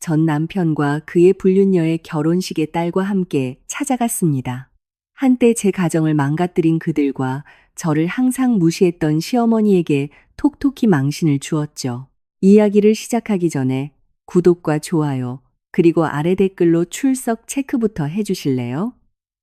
전 남편과 그의 불륜녀의 결혼식에 딸과 함께 찾아갔습니다. 한때 제 가정을 망가뜨린 그들과 저를 항상 무시했던 시어머니에게 톡톡히 망신을 주었죠. 이야기를 시작하기 전에 구독과 좋아요, 그리고 아래 댓글로 출석 체크부터 해주실래요?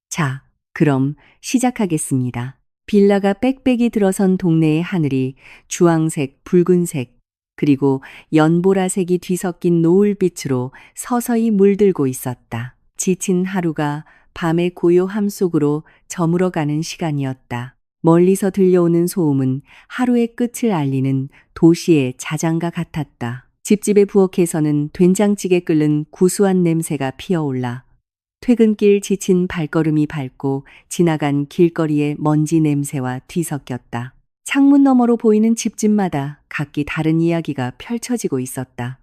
자, 그럼 시작하겠습니다. 빌라가 빽빽이 들어선 동네의 하늘이 주황색, 붉은색, 그리고 연보라색이 뒤섞인 노을빛으로 서서히 물들고 있었다. 지친 하루가 밤의 고요함 속으로 저물어가는 시간이었다. 멀리서 들려오는 소음은 하루의 끝을 알리는 도시의 자장가 같았다. 집집의 부엌에서는 된장찌개 끓는 구수한 냄새가 피어올라 퇴근길 지친 발걸음이 밟고 지나간 길거리의 먼지 냄새와 뒤섞였다. 창문 너머로 보이는 집집마다 각기 다른 이야기가 펼쳐지고 있었다.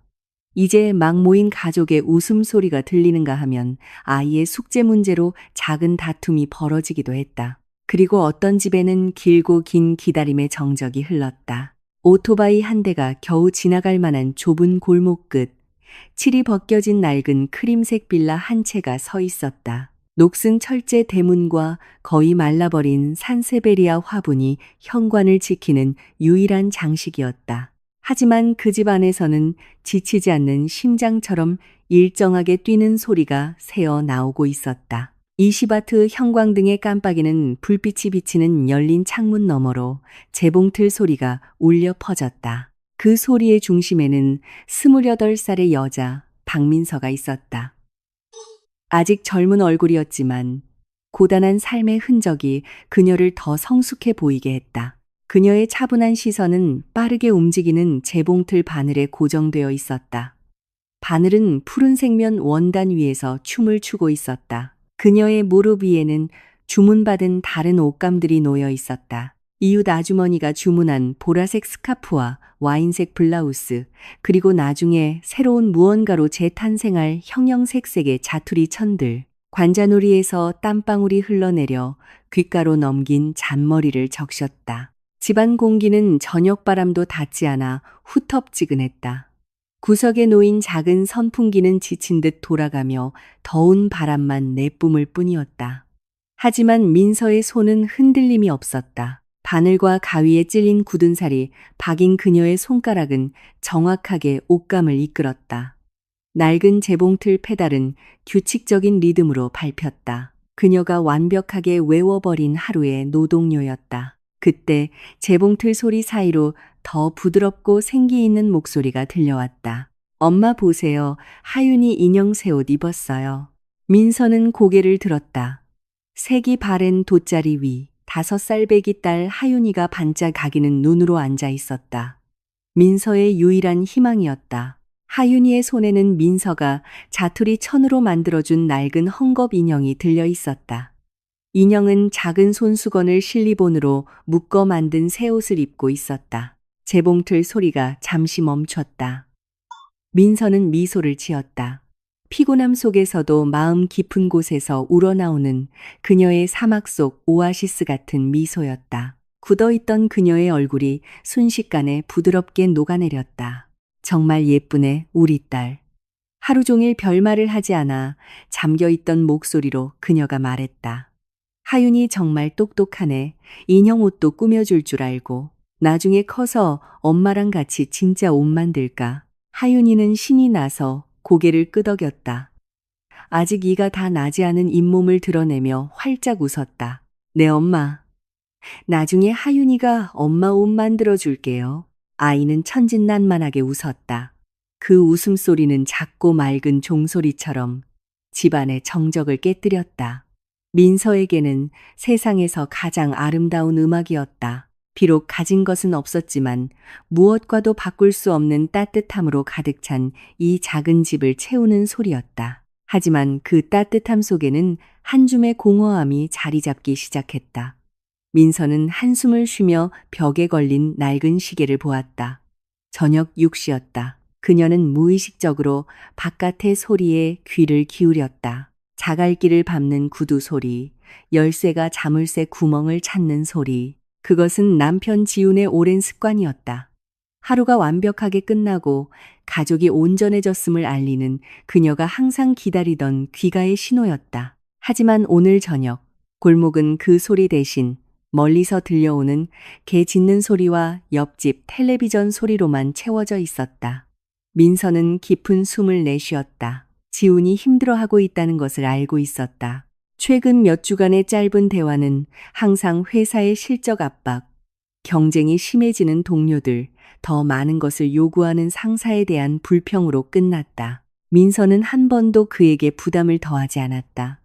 이제 막 모인 가족의 웃음소리가 들리는가 하면 아이의 숙제 문제로 작은 다툼이 벌어지기도 했다. 그리고 어떤 집에는 길고 긴 기다림의 정적이 흘렀다. 오토바이 한 대가 겨우 지나갈 만한 좁은 골목 끝, 칠이 벗겨진 낡은 크림색 빌라 한 채가 서 있었다. 녹슨 철제 대문과 거의 말라버린 산세베리아 화분이 현관을 지키는 유일한 장식이었다. 하지만 그 집 안에서는 지치지 않는 심장처럼 일정하게 뛰는 소리가 새어 나오고 있었다. 20와트 형광등의 깜빡이는 불빛이 비치는 열린 창문 너머로 재봉틀 소리가 울려 퍼졌다. 그 소리의 중심에는 28살의 여자 박민서가 있었다. 아직 젊은 얼굴이었지만 고단한 삶의 흔적이 그녀를 더 성숙해 보이게 했다. 그녀의 차분한 시선은 빠르게 움직이는 재봉틀 바늘에 고정되어 있었다. 바늘은 푸른색 면 원단 위에서 춤을 추고 있었다. 그녀의 무릎 위에는 주문받은 다른 옷감들이 놓여 있었다. 이웃 아주머니가 주문한 보라색 스카프와 와인색 블라우스, 그리고 나중에 새로운 무언가로 재탄생할 형형색색의 자투리 천들, 관자놀이에서 땀방울이 흘러내려 귓가로 넘긴 잔머리를 적셨다. 집안 공기는 저녁 바람도 닿지 않아 후텁지근했다. 구석에 놓인 작은 선풍기는 지친 듯 돌아가며 더운 바람만 내뿜을 뿐이었다. 하지만 민서의 손은 흔들림이 없었다. 바늘과 가위에 찔린 굳은 살이 박인 그녀의 손가락은 정확하게 옷감을 이끌었다. 낡은 재봉틀 페달은 규칙적인 리듬으로 밟혔다. 그녀가 완벽하게 외워버린 하루의 노동요였다. 그때 재봉틀 소리 사이로 더 부드럽고 생기 있는 목소리가 들려왔다. 엄마 보세요. 하윤이 인형 새 옷 입었어요. 민서는 고개를 들었다. 색이 바랜 돗자리 위 5살 배기 딸 하윤이가 반짝이는 눈으로 앉아 있었다. 민서의 유일한 희망이었다. 하윤이의 손에는 민서가 자투리 천으로 만들어준 낡은 헝겊 인형이 들려 있었다. 인형은 작은 손수건을 실리본으로 묶어 만든 새 옷을 입고 있었다. 재봉틀 소리가 잠시 멈췄다. 민서는 미소를 지었다. 피곤함 속에서도 마음 깊은 곳에서 우러나오는 그녀의 사막 속 오아시스 같은 미소였다. 굳어있던 그녀의 얼굴이 순식간에 부드럽게 녹아내렸다. 정말 예쁘네, 우리 딸. 하루 종일 별말을 하지 않아 잠겨있던 목소리로 그녀가 말했다. 하윤이 정말 똑똑하네. 인형 옷도 꾸며줄 줄 알고. 나중에 커서 엄마랑 같이 진짜 옷 만들까. 하윤이는 신이 나서 고개를 끄덕였다. 아직 이가 다 나지 않은 잇몸을 드러내며 활짝 웃었다. 네 엄마. 나중에 하윤이가 엄마 옷 만들어 줄게요. 아이는 천진난만하게 웃었다. 그 웃음소리는 작고 맑은 종소리처럼 집안의 정적을 깨뜨렸다. 민서에게는 세상에서 가장 아름다운 음악이었다. 비록 가진 것은 없었지만 무엇과도 바꿀 수 없는 따뜻함으로 가득 찬 이 작은 집을 채우는 소리였다. 하지만 그 따뜻함 속에는 한 줌의 공허함이 자리 잡기 시작했다. 민서는 한숨을 쉬며 벽에 걸린 낡은 시계를 보았다. 저녁 6시였다. 그녀는 무의식적으로 바깥의 소리에 귀를 기울였다. 자갈길을 밟는 구두 소리, 열쇠가 자물쇠 구멍을 찾는 소리. 그것은 남편 지훈의 오랜 습관이었다. 하루가 완벽하게 끝나고 가족이 온전해졌음을 알리는 그녀가 항상 기다리던 귀가의 신호였다. 하지만 오늘 저녁, 골목은 그 소리 대신 멀리서 들려오는 개 짖는 소리와 옆집 텔레비전 소리로만 채워져 있었다. 민서는 깊은 숨을 내쉬었다. 지훈이 힘들어하고 있다는 것을 알고 있었다. 최근 몇 주간의 짧은 대화는 항상 회사의 실적 압박, 경쟁이 심해지는 동료들, 더 많은 것을 요구하는 상사에 대한 불평으로 끝났다. 민서는 한 번도 그에게 부담을 더하지 않았다.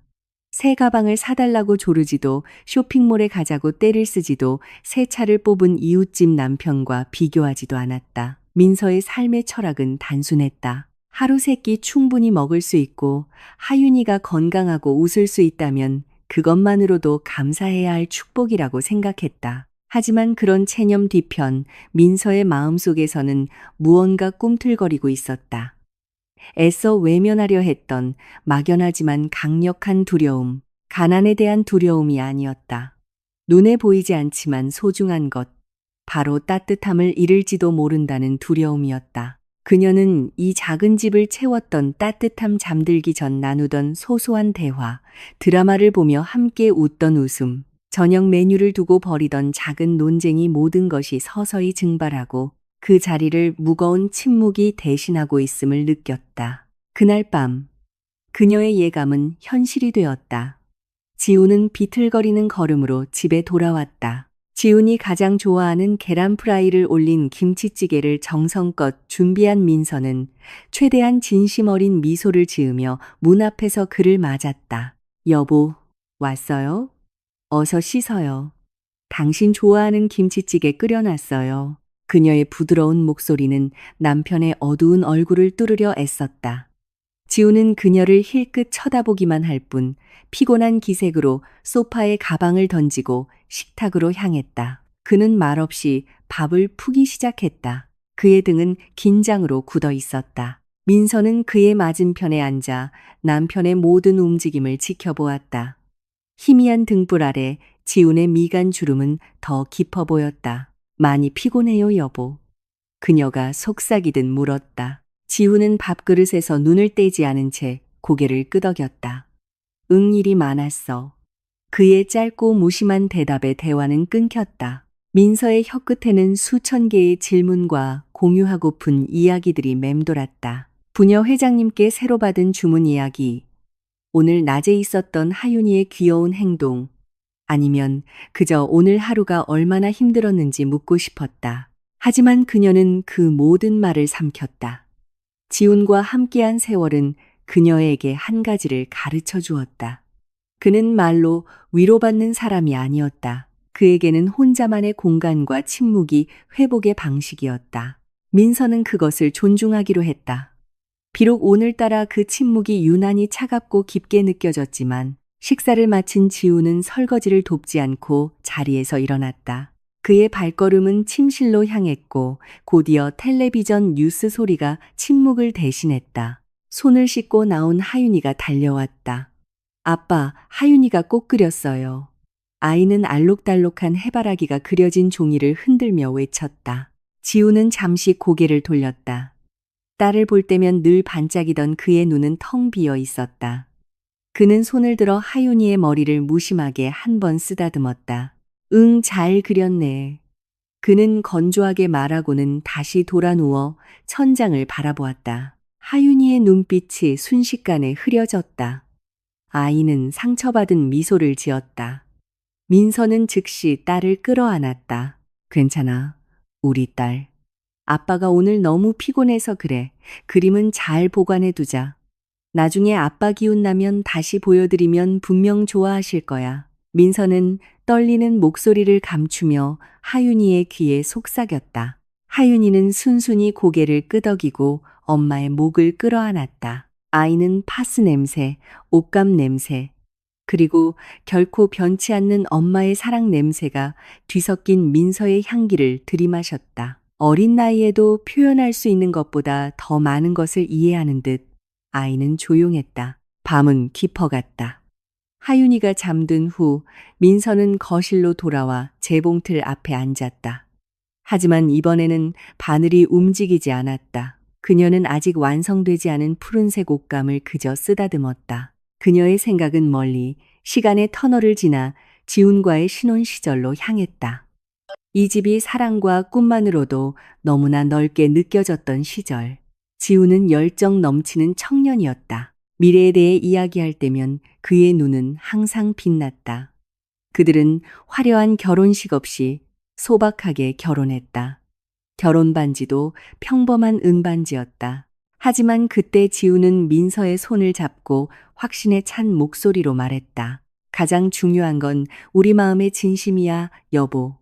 새 가방을 사달라고 조르지도, 쇼핑몰에 가자고 떼를 쓰지도, 새 차를 뽑은 이웃집 남편과 비교하지도 않았다. 민서의 삶의 철학은 단순했다. 하루 세 끼 충분히 먹을 수 있고 하윤이가 건강하고 웃을 수 있다면 그것만으로도 감사해야 할 축복이라고 생각했다. 하지만 그런 체념 뒤편 민서의 마음속에서는 무언가 꿈틀거리고 있었다. 애써 외면하려 했던 막연하지만 강력한 두려움, 가난에 대한 두려움이 아니었다. 눈에 보이지 않지만 소중한 것, 바로 따뜻함을 잃을지도 모른다는 두려움이었다. 그녀는 이 작은 집을 채웠던 따뜻함, 잠들기 전 나누던 소소한 대화, 드라마를 보며 함께 웃던 웃음, 저녁 메뉴를 두고 벌이던 작은 논쟁이 모든 것이 서서히 증발하고 그 자리를 무거운 침묵이 대신하고 있음을 느꼈다. 그날 밤, 그녀의 예감은 현실이 되었다. 지훈은 비틀거리는 걸음으로 집에 돌아왔다. 지훈이 가장 좋아하는 계란 프라이를 올린 김치찌개를 정성껏 준비한 민서는 최대한 진심 어린 미소를 지으며 문 앞에서 그를 맞았다. 여보, 왔어요? 어서 씻어요. 당신 좋아하는 김치찌개 끓여놨어요. 그녀의 부드러운 목소리는 남편의 어두운 얼굴을 뚫으려 애썼다. 지훈은 그녀를 힐끗 쳐다보기만 할 뿐 피곤한 기색으로 소파에 가방을 던지고 식탁으로 향했다. 그는 말없이 밥을 푸기 시작했다. 그의 등은 긴장으로 굳어 있었다. 민서는 그의 맞은편에 앉아 남편의 모든 움직임을 지켜보았다. 희미한 등불 아래 지훈의 미간 주름은 더 깊어 보였다. 많이 피곤해요, 여보. 그녀가 속삭이듯 물었다. 지훈은 밥그릇에서 눈을 떼지 않은 채 고개를 끄덕였다. 응, 일이 많았어. 그의 짧고 무심한 대답에 대화는 끊겼다. 민서의 혀끝에는 수천 개의 질문과 공유하고픈 이야기들이 맴돌았다. 부녀 회장님께 새로 받은 주문 이야기, 오늘 낮에 있었던 하윤이의 귀여운 행동, 아니면 그저 오늘 하루가 얼마나 힘들었는지 묻고 싶었다. 하지만 그녀는 그 모든 말을 삼켰다. 지훈과 함께한 세월은 그녀에게 한 가지를 가르쳐 주었다. 그는 말로 위로받는 사람이 아니었다. 그에게는 혼자만의 공간과 침묵이 회복의 방식이었다. 민서는 그것을 존중하기로 했다. 비록 오늘따라 그 침묵이 유난히 차갑고 깊게 느껴졌지만 식사를 마친 지훈은 설거지를 돕지 않고 자리에서 일어났다. 그의 발걸음은 침실로 향했고 곧이어 텔레비전 뉴스 소리가 침묵을 대신했다. 손을 씻고 나온 하윤이가 달려왔다. 아빠, 하윤이가 꼭 그렸어요. 아이는 알록달록한 해바라기가 그려진 종이를 흔들며 외쳤다. 지훈은 잠시 고개를 돌렸다. 딸을 볼 때면 늘 반짝이던 그의 눈은 텅 비어 있었다. 그는 손을 들어 하윤이의 머리를 무심하게 한 번 쓰다듬었다. 응, 잘 그렸네. 그는 건조하게 말하고는 다시 돌아 누워 천장을 바라보았다. 하윤이의 눈빛이 순식간에 흐려졌다. 아이는 상처받은 미소를 지었다. 민서는 즉시 딸을 끌어안았다. 괜찮아, 우리 딸. 아빠가 오늘 너무 피곤해서 그래. 그림은 잘 보관해 두자. 나중에 아빠 기운 나면 다시 보여드리면 분명 좋아하실 거야. 민서는 떨리는 목소리를 감추며 하윤이의 귀에 속삭였다. 하윤이는 순순히 고개를 끄덕이고 엄마의 목을 끌어안았다. 아이는 파스 냄새, 옷감 냄새, 그리고 결코 변치 않는 엄마의 사랑 냄새가 뒤섞인 민서의 향기를 들이마셨다. 어린 나이에도 표현할 수 있는 것보다 더 많은 것을 이해하는 듯 아이는 조용했다. 밤은 깊어갔다. 하윤이가 잠든 후 민서는 거실로 돌아와 재봉틀 앞에 앉았다. 하지만 이번에는 바늘이 움직이지 않았다. 그녀는 아직 완성되지 않은 푸른색 옷감을 그저 쓰다듬었다. 그녀의 생각은 멀리 시간의 터널을 지나 지훈과의 신혼 시절로 향했다. 이 집이 사랑과 꿈만으로도 너무나 넓게 느껴졌던 시절. 지훈은 열정 넘치는 청년이었다. 미래에 대해 이야기할 때면 그의 눈은 항상 빛났다. 그들은 화려한 결혼식 없이 소박하게 결혼했다. 결혼 반지도 평범한 은반지였다. 하지만 그때 지우는 민서의 손을 잡고 확신에 찬 목소리로 말했다. 가장 중요한 건 우리 마음의 진심이야, 여보.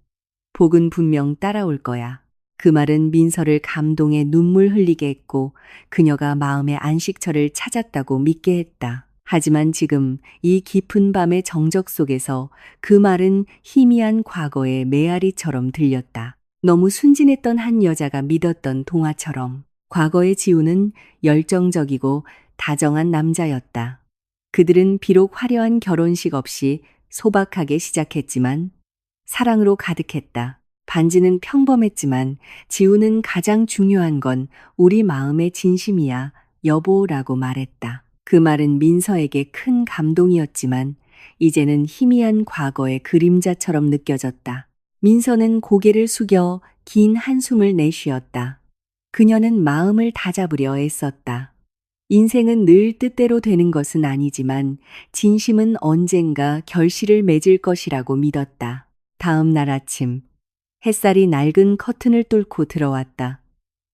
복은 분명 따라올 거야. 그 말은 민서를 감동에 눈물 흘리게 했고 그녀가 마음의 안식처를 찾았다고 믿게 했다. 하지만 지금 이 깊은 밤의 정적 속에서 그 말은 희미한 과거의 메아리처럼 들렸다. 너무 순진했던 한 여자가 믿었던 동화처럼. 과거의 지우는 열정적이고 다정한 남자였다. 그들은 비록 화려한 결혼식 없이 소박하게 시작했지만 사랑으로 가득했다. 반지는 평범했지만 지우는 가장 중요한 건 우리 마음의 진심이야, 여보라고 말했다. 그 말은 민서에게 큰 감동이었지만 이제는 희미한 과거의 그림자처럼 느껴졌다. 민서는 고개를 숙여 긴 한숨을 내쉬었다. 그녀는 마음을 다잡으려 애썼다. 인생은 늘 뜻대로 되는 것은 아니지만 진심은 언젠가 결실을 맺을 것이라고 믿었다. 다음 날 아침, 햇살이 낡은 커튼을 뚫고 들어왔다.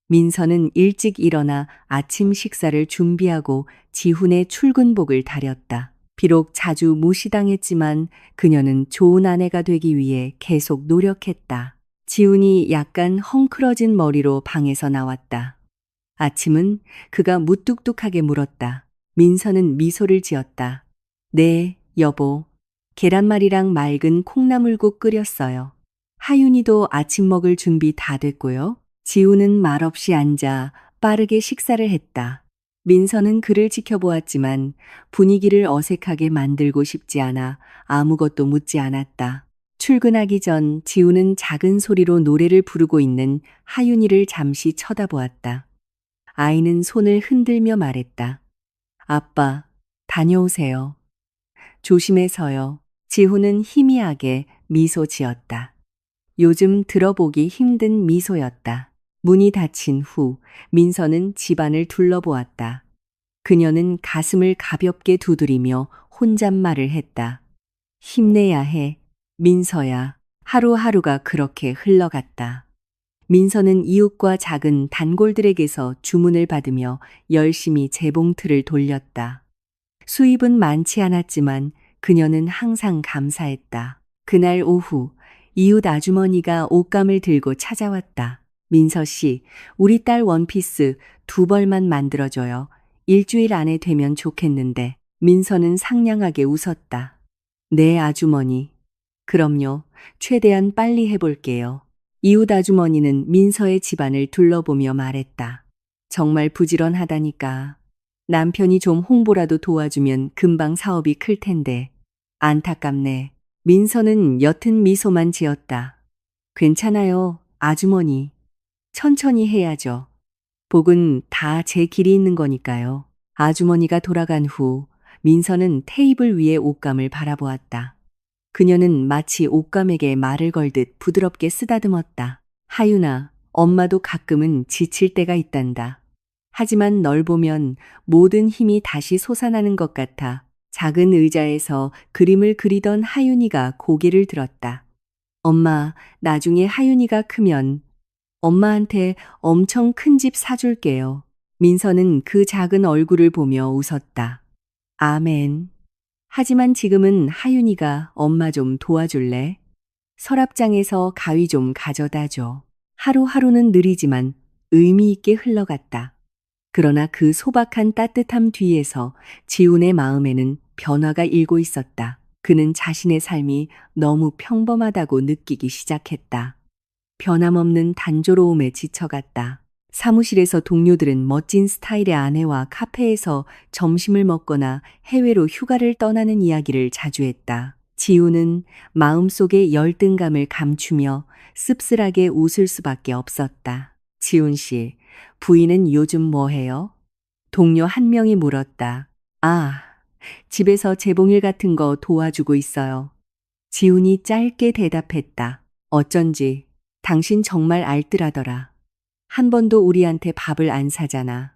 민서는 일찍 일어나 아침 식사를 준비하고 지훈의 출근복을 다렸다. 비록 자주 무시당했지만 그녀는 좋은 아내가 되기 위해 계속 노력했다. 지훈이 약간 헝클어진 머리로 방에서 나왔다. 아침은 그가 무뚝뚝하게 물었다. 민서는 미소를 지었다. 네, 여보. 계란말이랑 맑은 콩나물국 끓였어요. 하윤이도 아침 먹을 준비 다 됐고요. 지우는 말없이 앉아 빠르게 식사를 했다. 민서는 그를 지켜보았지만 분위기를 어색하게 만들고 싶지 않아 아무것도 묻지 않았다. 출근하기 전 지우는 작은 소리로 노래를 부르고 있는 하윤이를 잠시 쳐다보았다. 아이는 손을 흔들며 말했다. 아빠, 다녀오세요. 조심해서요. 지훈은 희미하게 미소 지었다. 요즘 들어보기 힘든 미소였다. 문이 닫힌 후 민서는 집안을 둘러보았다. 그녀는 가슴을 가볍게 두드리며 혼잣말을 했다. 힘내야 해, 민서야. 하루하루가 그렇게 흘러갔다. 민서는 이웃과 작은 단골들에게서 주문을 받으며 열심히 재봉틀을 돌렸다. 수입은 많지 않았지만 그녀는 항상 감사했다. 그날 오후 이웃 아주머니가 옷감을 들고 찾아왔다. 민서 씨, 우리 딸 원피스 2벌만 만들어줘요. 일주일 안에 되면 좋겠는데. 민서는 상냥하게 웃었다. 네, 아주머니. 그럼요. 최대한 빨리 해볼게요. 이웃 아주머니는 민서의 집안을 둘러보며 말했다. 정말 부지런하다니까. 남편이 좀 홍보라도 도와주면 금방 사업이 클 텐데. 안타깝네. 민서는 옅은 미소만 지었다. 괜찮아요, 아주머니. 천천히 해야죠. 복은 다 제 길이 있는 거니까요. 아주머니가 돌아간 후 민서는 테이블 위에 옷감을 바라보았다. 그녀는 마치 옷감에게 말을 걸듯 부드럽게 쓰다듬었다. 하윤아, 엄마도 가끔은 지칠 때가 있단다. 하지만 널 보면 모든 힘이 다시 솟아나는 것 같아. 작은 의자에서 그림을 그리던 하윤이가 고개를 들었다. 엄마, 나중에 하윤이가 크면 엄마한테 엄청 큰 집 사줄게요. 민서는 그 작은 얼굴을 보며 웃었다. 아멘. 하지만 지금은 하윤이가 엄마 좀 도와줄래? 서랍장에서 가위 좀 가져다 줘. 하루하루는 느리지만 의미 있게 흘러갔다. 그러나 그 소박한 따뜻함 뒤에서 지훈의 마음에는 변화가 일고 있었다. 그는 자신의 삶이 너무 평범하다고 느끼기 시작했다. 변함없는 단조로움에 지쳐갔다. 사무실에서 동료들은 멋진 스타일의 아내와 카페에서 점심을 먹거나 해외로 휴가를 떠나는 이야기를 자주 했다. 지우는 마음속의 열등감을 감추며 씁쓸하게 웃을 수밖에 없었다. 지훈 씨, 부인은 요즘 뭐 해요? 동료 한 명이 물었다. 아, 집에서 재봉일 같은 거 도와주고 있어요. 지훈이 짧게 대답했다. 어쩐지 당신 정말 알뜰하더라. 한 번도 우리한테 밥을 안 사잖아.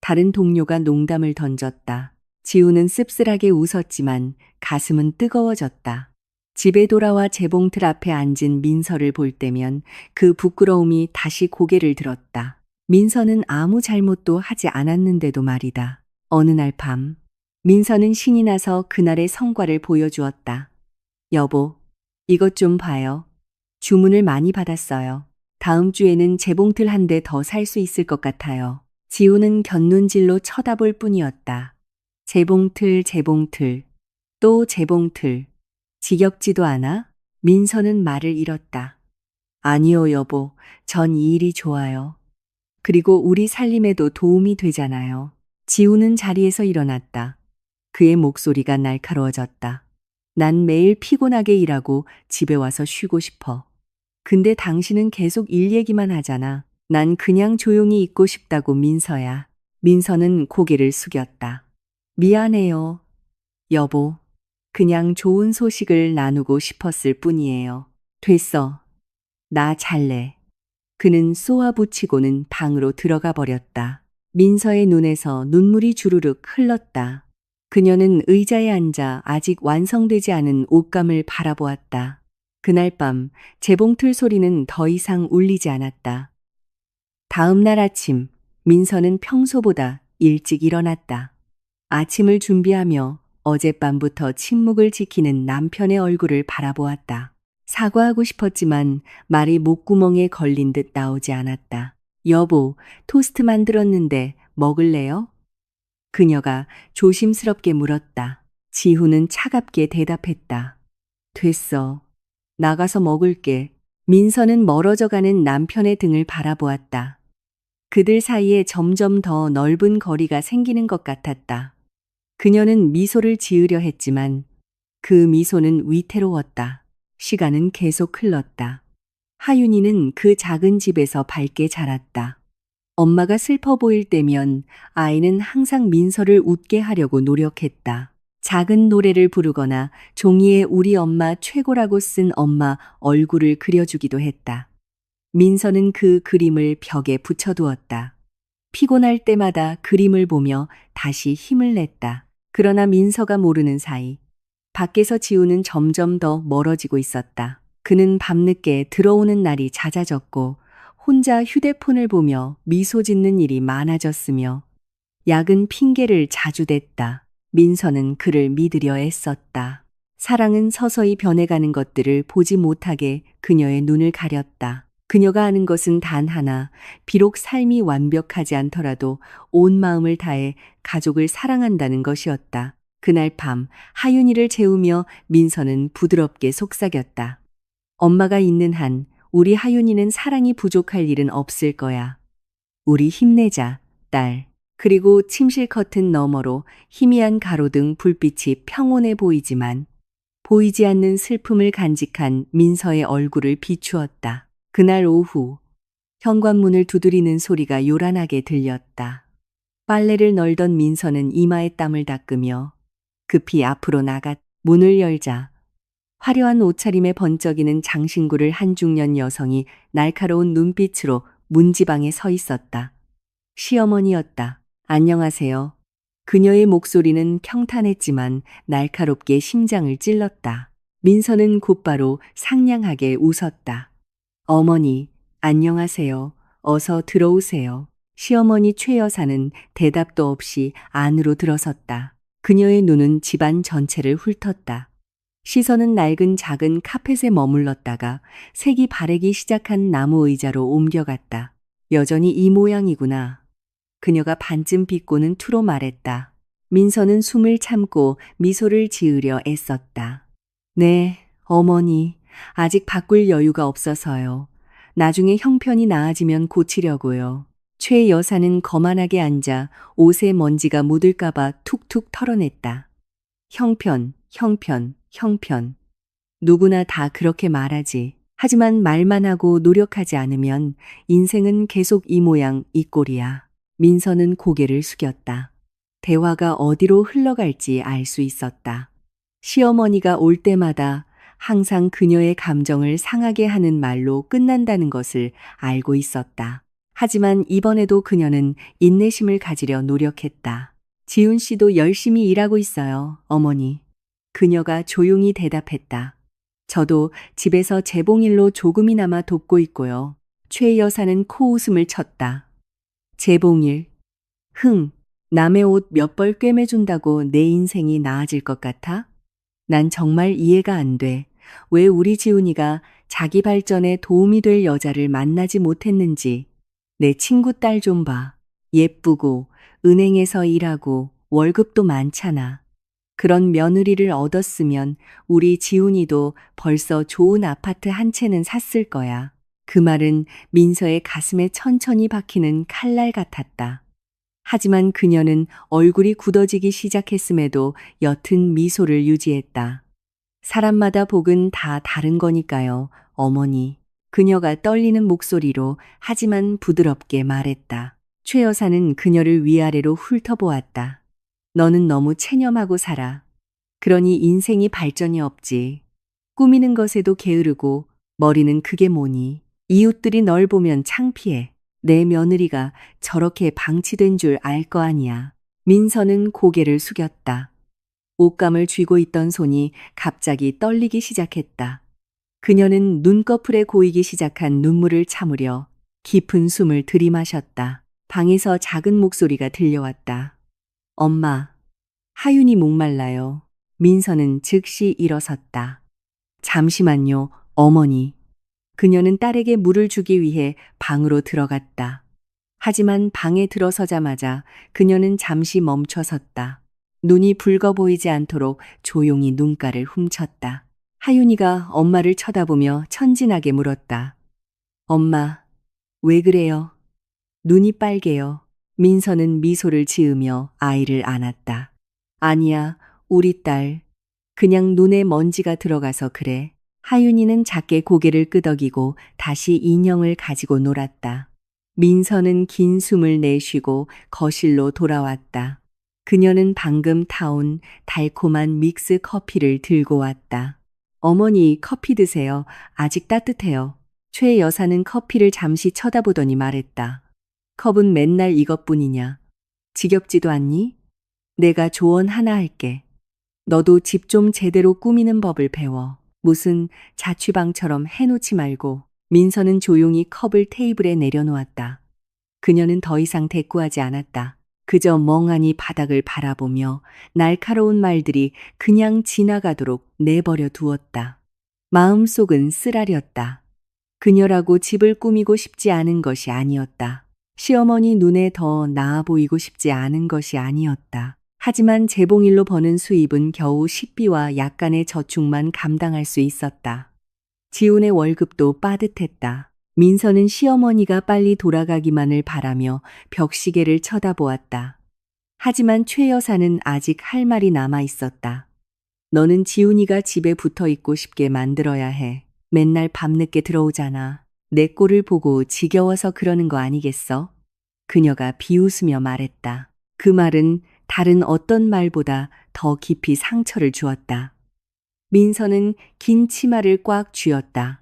다른 동료가 농담을 던졌다. 지우는 씁쓸하게 웃었지만 가슴은 뜨거워졌다. 집에 돌아와 재봉틀 앞에 앉은 민서를 볼 때면 그 부끄러움이 다시 고개를 들었다. 민서는 아무 잘못도 하지 않았는데도 말이다. 어느 날 밤, 민서는 신이 나서 그날의 성과를 보여주었다. 여보, 이것 좀 봐요. 주문을 많이 받았어요. 다음 주에는 재봉틀 한 대 더 살 수 있을 것 같아요. 지우는 곁눈질로 쳐다볼 뿐이었다. 재봉틀, 재봉틀, 또 재봉틀. 지겹지도 않아? 민서는 말을 잃었다. 아니요, 여보. 전 이 일이 좋아요. 그리고 우리 살림에도 도움이 되잖아요. 지우는 자리에서 일어났다. 그의 목소리가 날카로워졌다. 난 매일 피곤하게 일하고 집에 와서 쉬고 싶어. 근데 당신은 계속 일 얘기만 하잖아. 난 그냥 조용히 있고 싶다고, 민서야. 민서는 고개를 숙였다. 미안해요, 여보. 그냥 좋은 소식을 나누고 싶었을 뿐이에요. 됐어. 나 잘래. 그는 쏘아붙이고는 방으로 들어가 버렸다. 민서의 눈에서 눈물이 주르륵 흘렀다. 그녀는 의자에 앉아 아직 완성되지 않은 옷감을 바라보았다. 그날 밤 재봉틀 소리는 더 이상 울리지 않았다. 다음 날 아침, 민서는 평소보다 일찍 일어났다. 아침을 준비하며 어젯밤부터 침묵을 지키는 남편의 얼굴을 바라보았다. 사과하고 싶었지만 말이 목구멍에 걸린 듯 나오지 않았다. 여보, 토스트 만들었는데 먹을래요? 그녀가 조심스럽게 물었다. 지훈은 차갑게 대답했다. 됐어. 나가서 먹을게. 민서는 멀어져가는 남편의 등을 바라보았다. 그들 사이에 점점 더 넓은 거리가 생기는 것 같았다. 그녀는 미소를 지으려 했지만 그 미소는 위태로웠다. 시간은 계속 흘렀다. 하윤이는 그 작은 집에서 밝게 자랐다. 엄마가 슬퍼 보일 때면 아이는 항상 민서를 웃게 하려고 노력했다. 작은 노래를 부르거나 종이에 우리 엄마 최고라고 쓴 엄마 얼굴을 그려주기도 했다. 민서는 그 그림을 벽에 붙여두었다. 피곤할 때마다 그림을 보며 다시 힘을 냈다. 그러나 민서가 모르는 사이 밖에서 지우는 점점 더 멀어지고 있었다. 그는 밤늦게 들어오는 날이 잦아졌고 혼자 휴대폰을 보며 미소 짓는 일이 많아졌으며 야근 핑계를 자주 댔다. 민서는 그를 믿으려 애썼다. 사랑은 서서히 변해가는 것들을 보지 못하게 그녀의 눈을 가렸다. 그녀가 아는 것은 단 하나, 비록 삶이 완벽하지 않더라도 온 마음을 다해 가족을 사랑한다는 것이었다. 그날 밤 하윤이를 재우며 민서는 부드럽게 속삭였다. 엄마가 있는 한 우리 하윤이는 사랑이 부족할 일은 없을 거야. 우리 힘내자, 딸. 그리고 침실 커튼 너머로 희미한 가로등 불빛이 평온해 보이지만 보이지 않는 슬픔을 간직한 민서의 얼굴을 비추었다. 그날 오후 현관문을 두드리는 소리가 요란하게 들렸다. 빨래를 널던 민서는 이마에 땀을 닦으며 급히 앞으로 나갔. 문을 열자 화려한 옷차림에 번쩍이는 장신구를 한 중년 여성이 날카로운 눈빛으로 문지방에 서 있었다. 시어머니였다. 안녕하세요. 그녀의 목소리는 평탄했지만 날카롭게 심장을 찔렀다. 민서는 곧바로 상냥하게 웃었다. 어머니, 안녕하세요. 어서 들어오세요. 시어머니 최 여사는 대답도 없이 안으로 들어섰다. 그녀의 눈은 집안 전체를 훑었다. 시선은 낡은 작은 카펫에 머물렀다가 색이 바래기 시작한 나무 의자로 옮겨갔다. 여전히 이 모양이구나. 그녀가 반쯤 비꼬는 투로 말했다. 민서는 숨을 참고 미소를 지으려 애썼다. 네, 어머니. 아직 바꿀 여유가 없어서요. 나중에 형편이 나아지면 고치려고요. 최 여사는 거만하게 앉아 옷에 먼지가 묻을까봐 툭툭 털어냈다. 형편. 누구나 다 그렇게 말하지. 하지만 말만 하고 노력하지 않으면 인생은 계속 이 모양 이 꼴이야. 민서는 고개를 숙였다. 대화가 어디로 흘러갈지 알 수 있었다. 시어머니가 올 때마다 항상 그녀의 감정을 상하게 하는 말로 끝난다는 것을 알고 있었다. 하지만 이번에도 그녀는 인내심을 가지려 노력했다. 지훈 씨도 열심히 일하고 있어요, 어머니. 그녀가 조용히 대답했다. 저도 집에서 재봉일로 조금이나마 돕고 있고요. 최 여사는 코웃음을 쳤다. 재봉일. 남의 옷 몇 벌 꿰매준다고 내 인생이 나아질 것 같아? 난 정말 이해가 안 돼. 왜 우리 지훈이가 자기 발전에 도움이 될 여자를 만나지 못했는지. 내 친구 딸 좀 봐. 예쁘고 은행에서 일하고 월급도 많잖아. 그런 며느리를 얻었으면 우리 지훈이도 벌써 좋은 아파트 한 채는 샀을 거야. 그 말은 민서의 가슴에 천천히 박히는 칼날 같았다. 하지만 그녀는 얼굴이 굳어지기 시작했음에도 옅은 미소를 유지했다. 사람마다 복은 다 다른 거니까요, 어머니. 그녀가 떨리는 목소리로 하지만 부드럽게 말했다. 최 여사는 그녀를 위아래로 훑어보았다. 너는 너무 체념하고 살아. 그러니 인생이 발전이 없지. 꾸미는 것에도 게으르고 머리는 그게 뭐니. 이웃들이 널 보면 창피해. 내 며느리가 저렇게 방치된 줄 알 거 아니야. 민서는 고개를 숙였다. 옷감을 쥐고 있던 손이 갑자기 떨리기 시작했다. 그녀는 눈꺼풀에 고이기 시작한 눈물을 참으려 깊은 숨을 들이마셨다. 방에서 작은 목소리가 들려왔다. 엄마, 하윤이 목말라요. 민서는 즉시 일어섰다. 잠시만요, 어머니. 그녀는 딸에게 물을 주기 위해 방으로 들어갔다. 하지만 방에 들어서자마자 그녀는 잠시 멈춰섰다. 눈이 붉어 보이지 않도록 조용히 눈가를 훔쳤다. 하윤이가 엄마를 쳐다보며 천진하게 물었다. 엄마, 왜 그래요? 눈이 빨개요. 민서는 미소를 지으며 아이를 안았다. 아니야, 우리 딸. 그냥 눈에 먼지가 들어가서 그래. 하윤이는 작게 고개를 끄덕이고 다시 인형을 가지고 놀았다. 민서는 긴 숨을 내쉬고 거실로 돌아왔다. 그녀는 방금 타온 달콤한 믹스 커피를 들고 왔다. 어머니, 커피 드세요. 아직 따뜻해요. 최 여사는 커피를 잠시 쳐다보더니 말했다. 컵은 맨날 이것뿐이냐? 지겹지도 않니? 내가 조언 하나 할게. 너도 집 좀 제대로 꾸미는 법을 배워. 무슨 자취방처럼 해놓지 말고. 민서는 조용히 컵을 테이블에 내려놓았다. 그녀는 더 이상 대꾸하지 않았다. 그저 멍하니 바닥을 바라보며 날카로운 말들이 그냥 지나가도록 내버려 두었다. 마음속은 쓰라렸다. 그녀라고 집을 꾸미고 싶지 않은 것이 아니었다. 시어머니 눈에 더 나아 보이고 싶지 않은 것이 아니었다. 하지만 재봉일로 버는 수입은 겨우 식비와 약간의 저축만 감당할 수 있었다. 지훈의 월급도 빠듯했다. 민서는 시어머니가 빨리 돌아가기만을 바라며 벽시계를 쳐다보았다. 하지만 최 여사는 아직 할 말이 남아 있었다. 너는 지훈이가 집에 붙어 있고 싶게 만들어야 해. 맨날 밤늦게 들어오잖아. 내 꼴을 보고 지겨워서 그러는 거 아니겠어? 그녀가 비웃으며 말했다. 그 말은 다른 어떤 말보다 더 깊이 상처를 주었다. 민서는 긴 치마를 꽉 쥐었다.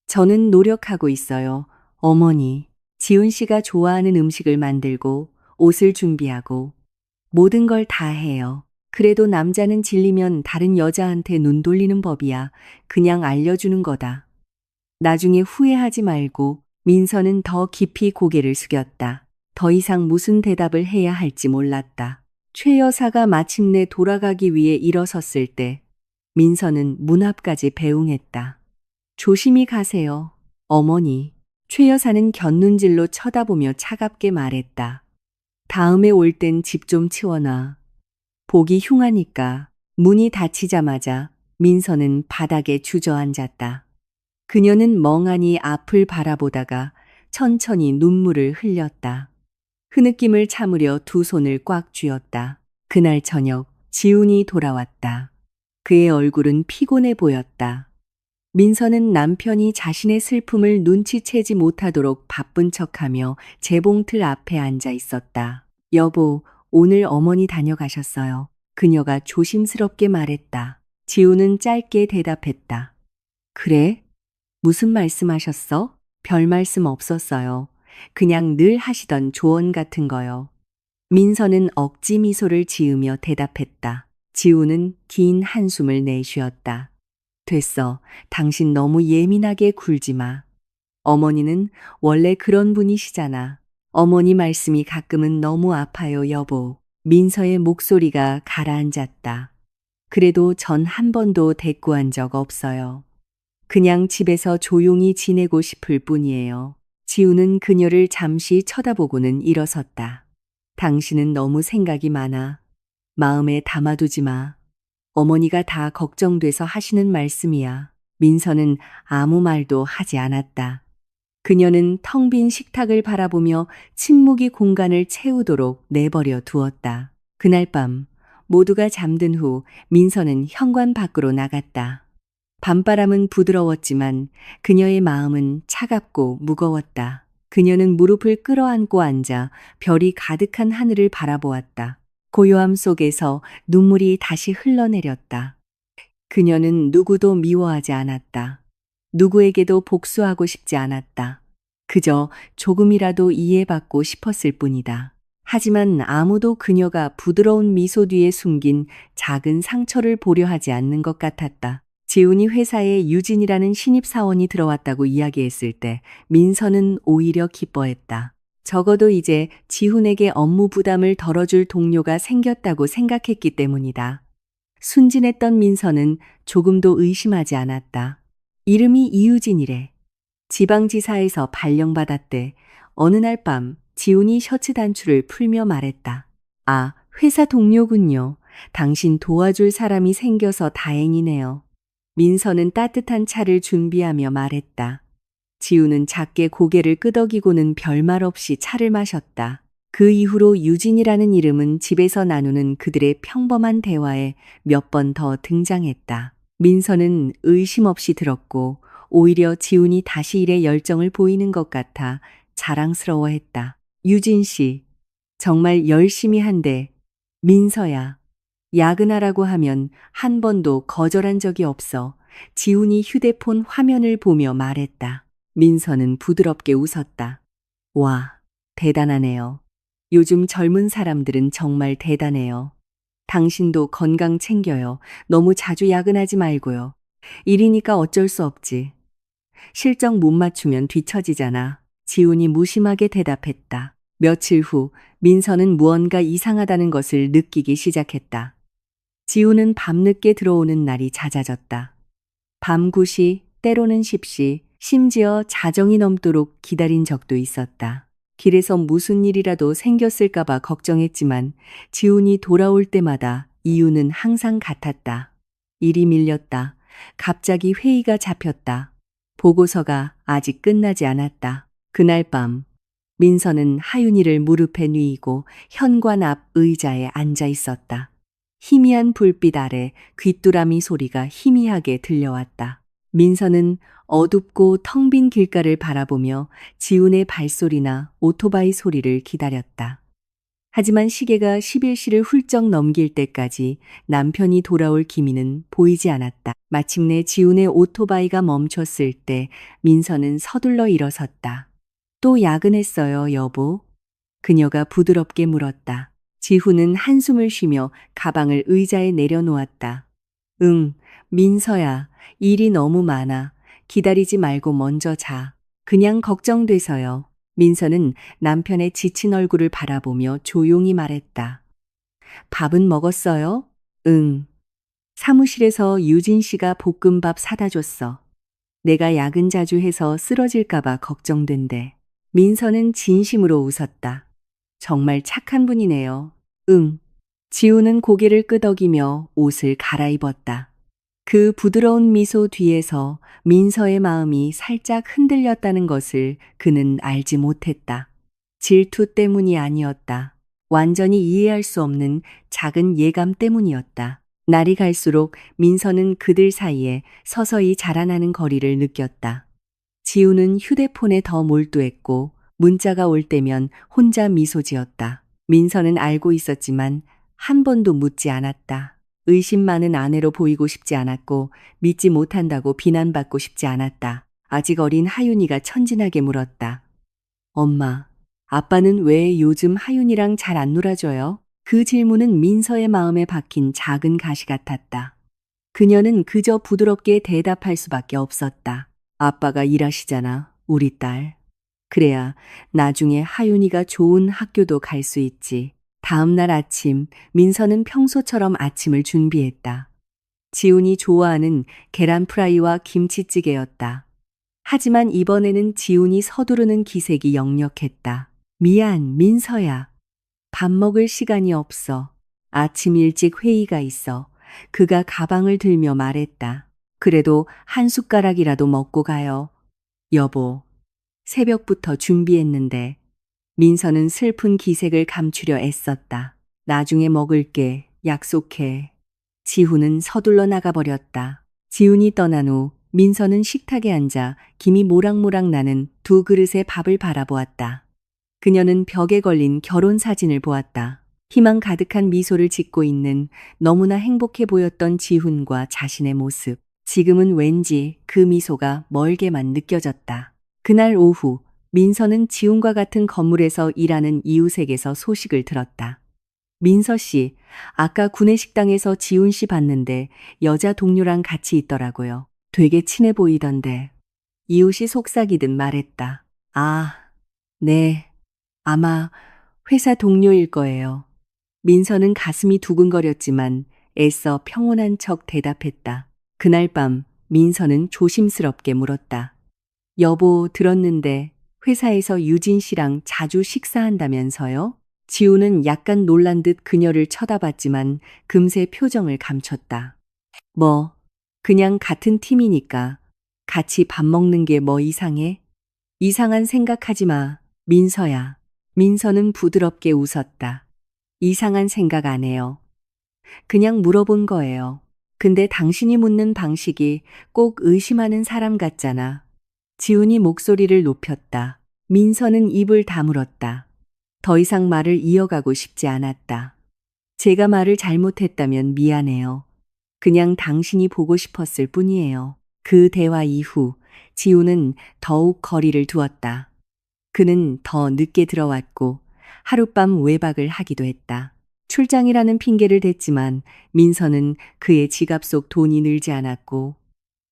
저는 노력하고 있어요. 어머니, 지훈 씨가 좋아하는 음식을 만들고 옷을 준비하고 모든 걸 다 해요. 그래도 남자는 질리면 다른 여자한테 눈 돌리는 법이야. 그냥 알려주는 거다. 나중에 후회하지 말고. 민서는 더 깊이 고개를 숙였다. 더 이상 무슨 대답을 해야 할지 몰랐다. 최 여사가 마침내 돌아가기 위해 일어섰을 때 민서는 문 앞까지 배웅했다. 조심히 가세요, 어머니. 최 여사는 곁눈질로 쳐다보며 차갑게 말했다. 다음에 올 땐 집 좀 치워놔. 보기 흉하니까. 문이 닫히자마자 민서는 바닥에 주저앉았다. 그녀는 멍하니 앞을 바라보다가 천천히 눈물을 흘렸다. 흐느낌을 참으려 두 손을 꽉 쥐었다. 그날 저녁 지훈이 돌아왔다. 그의 얼굴은 피곤해 보였다. 민서는 남편이 자신의 슬픔을 눈치채지 못하도록 바쁜 척하며 재봉틀 앞에 앉아 있었다. 여보, 오늘 어머니 다녀가셨어요. 그녀가 조심스럽게 말했다. 지우는 짧게 대답했다. 그래? 무슨 말씀하셨어? 별 말씀 없었어요. 그냥 늘 하시던 조언 같은 거요. 민서는 억지 미소를 지으며 대답했다. 지우는 긴 한숨을 내쉬었다. 됐어. 당신 너무 예민하게 굴지 마. 어머니는 원래 그런 분이시잖아. 어머니 말씀이 가끔은 너무 아파요, 여보. 민서의 목소리가 가라앉았다. 그래도 전 한 번도 대꾸한 적 없어요. 그냥 집에서 조용히 지내고 싶을 뿐이에요. 지우는 그녀를 잠시 쳐다보고는 일어섰다. 당신은 너무 생각이 많아. 마음에 담아두지 마. 어머니가 다 걱정돼서 하시는 말씀이야. 민서는 아무 말도 하지 않았다. 그녀는 텅 빈 식탁을 바라보며 침묵이 공간을 채우도록 내버려 두었다. 그날 밤 모두가 잠든 후 민서는 현관 밖으로 나갔다. 밤바람은 부드러웠지만 그녀의 마음은 차갑고 무거웠다. 그녀는 무릎을 끌어안고 앉아 별이 가득한 하늘을 바라보았다. 고요함 속에서 눈물이 다시 흘러내렸다. 그녀는 누구도 미워하지 않았다. 누구에게도 복수하고 싶지 않았다. 그저 조금이라도 이해받고 싶었을 뿐이다. 하지만 아무도 그녀가 부드러운 미소 뒤에 숨긴 작은 상처를 보려 하지 않는 것 같았다. 지훈이 회사에 유진이라는 신입사원이 들어왔다고 이야기했을 때 민서는 오히려 기뻐했다. 적어도 이제 지훈에게 업무 부담을 덜어줄 동료가 생겼다고 생각했기 때문이다. 순진했던 민서는 조금도 의심하지 않았다. 이름이 이유진이래. 지방지사에서 발령받았대. 어느 날 밤 지훈이 셔츠 단추를 풀며 말했다. 아, 회사 동료군요. 당신 도와줄 사람이 생겨서 다행이네요. 민서는 따뜻한 차를 준비하며 말했다. 지우는 작게 고개를 끄덕이고는 별말 없이 차를 마셨다. 그 이후로 유진이라는 이름은 집에서 나누는 그들의 평범한 대화에 몇 번 더 등장했다. 민서는 의심 없이 들었고 오히려 지훈이 다시 일에 열정을 보이는 것 같아 자랑스러워했다. 유진 씨, 정말 열심히 한대. 민서야, 야근하라고 하면 한 번도 거절한 적이 없어. 지훈이 휴대폰 화면을 보며 말했다. 민서는 부드럽게 웃었다. 와, 대단하네요. 요즘 젊은 사람들은 정말 대단해요. 당신도 건강 챙겨요. 너무 자주 야근하지 말고요. 일이니까 어쩔 수 없지. 실적 못 맞추면 뒤처지잖아. 지훈이 무심하게 대답했다. 며칠 후 민서는 무언가 이상하다는 것을 느끼기 시작했다. 지훈은 밤늦게 들어오는 날이 잦아졌다. 밤 9시, 때로는 10시, 심지어 자정이 넘도록 기다린 적도 있었다. 길에서 무슨 일이라도 생겼을까봐 걱정했지만 지훈이 돌아올 때마다 이유는 항상 같았다. 일이 밀렸다. 갑자기 회의가 잡혔다. 보고서가 아직 끝나지 않았다. 그날 밤 민서는 하윤이를 무릎에 누이고 현관 앞 의자에 앉아 있었다. 희미한 불빛 아래 귀뚜라미 소리가 희미하게 들려왔다. 민서는 어둡고 텅 빈 길가를 바라보며 지훈의 발소리나 오토바이 소리를 기다렸다. 하지만 시계가 11시를 훌쩍 넘길 때까지 남편이 돌아올 기미는 보이지 않았다. 마침내 지훈의 오토바이가 멈췄을 때 민서는 서둘러 일어섰다. 또 야근했어요, 여보? 그녀가 부드럽게 물었다. 지훈은 한숨을 쉬며 가방을 의자에 내려놓았다. 응, 민서야, 일이 너무 많아. 기다리지 말고 먼저 자. 그냥 걱정돼서요. 민서는 남편의 지친 얼굴을 바라보며 조용히 말했다. 밥은 먹었어요? 응. 사무실에서 유진 씨가 볶음밥 사다 줬어. 내가 야근 자주 해서 쓰러질까봐 걱정된대. 민서는 진심으로 웃었다. 정말 착한 분이네요. 응. 지우는 고개를 끄덕이며 옷을 갈아입었다. 그 부드러운 미소 뒤에서 민서의 마음이 살짝 흔들렸다는 것을 그는 알지 못했다. 질투 때문이 아니었다. 완전히 이해할 수 없는 작은 예감 때문이었다. 날이 갈수록 민서는 그들 사이에 서서히 자라나는 거리를 느꼈다. 지우는 휴대폰에 더 몰두했고 문자가 올 때면 혼자 미소 지었다. 민서는 알고 있었지만 한 번도 묻지 않았다. 의심 많은 아내로 보이고 싶지 않았고 믿지 못한다고 비난받고 싶지 않았다. 아직 어린 하윤이가 천진하게 물었다. 엄마, 아빠는 왜 요즘 하윤이랑 잘 안 놀아줘요? 그 질문은 민서의 마음에 박힌 작은 가시 같았다. 그녀는 그저 부드럽게 대답할 수밖에 없었다. 아빠가 일하시잖아, 우리 딸. 그래야 나중에 하윤이가 좋은 학교도 갈 수 있지. 다음 날 아침, 민서는 평소처럼 아침을 준비했다. 지훈이 좋아하는 계란 프라이와 김치찌개였다. 하지만 이번에는 지훈이 서두르는 기색이 역력했다. 미안, 민서야. 밥 먹을 시간이 없어. 아침 일찍 회의가 있어. 그가 가방을 들며 말했다. 그래도 한 숟가락이라도 먹고 가요. 여보, 새벽부터 준비했는데. 민서는 슬픈 기색을 감추려 애썼다. 나중에 먹을게. 약속해. 지훈은 서둘러 나가버렸다. 지훈이 떠난 후 민서는 식탁에 앉아 김이 모락모락 나는 두 그릇의 밥을 바라보았다. 그녀는 벽에 걸린 결혼 사진을 보았다. 희망 가득한 미소를 짓고 있는 너무나 행복해 보였던 지훈과 자신의 모습. 지금은 왠지 그 미소가 멀게만 느껴졌다. 그날 오후 민서는 지훈과 같은 건물에서 일하는 이웃에게서 소식을 들었다. 민서 씨, 아까 구내식당에서 지훈 씨 봤는데 여자 동료랑 같이 있더라고요. 되게 친해 보이던데. 이웃이 속삭이듯 말했다. 아, 네. 아마 회사 동료일 거예요. 민서는 가슴이 두근거렸지만 애써 평온한 척 대답했다. 그날 밤 민서는 조심스럽게 물었다. 여보, 들었는데 회사에서 유진 씨랑 자주 식사한다면서요? 지우는 약간 놀란 듯 그녀를 쳐다봤지만 금세 표정을 감췄다. 뭐, 그냥 같은 팀이니까 같이 밥 먹는 게 뭐 이상해? 이상한 생각하지 마, 민서야. 민서는 부드럽게 웃었다. 이상한 생각 안 해요. 그냥 물어본 거예요. 근데 당신이 묻는 방식이 꼭 의심하는 사람 같잖아. 지훈이 목소리를 높였다. 민서는 입을 다물었다. 더 이상 말을 이어가고 싶지 않았다. 제가 말을 잘못했다면 미안해요. 그냥 당신이 보고 싶었을 뿐이에요. 그 대화 이후 지훈은 더욱 거리를 두었다. 그는 더 늦게 들어왔고 하룻밤 외박을 하기도 했다. 출장이라는 핑계를 댔지만 민서는 그의 지갑 속 돈이 늘지 않았고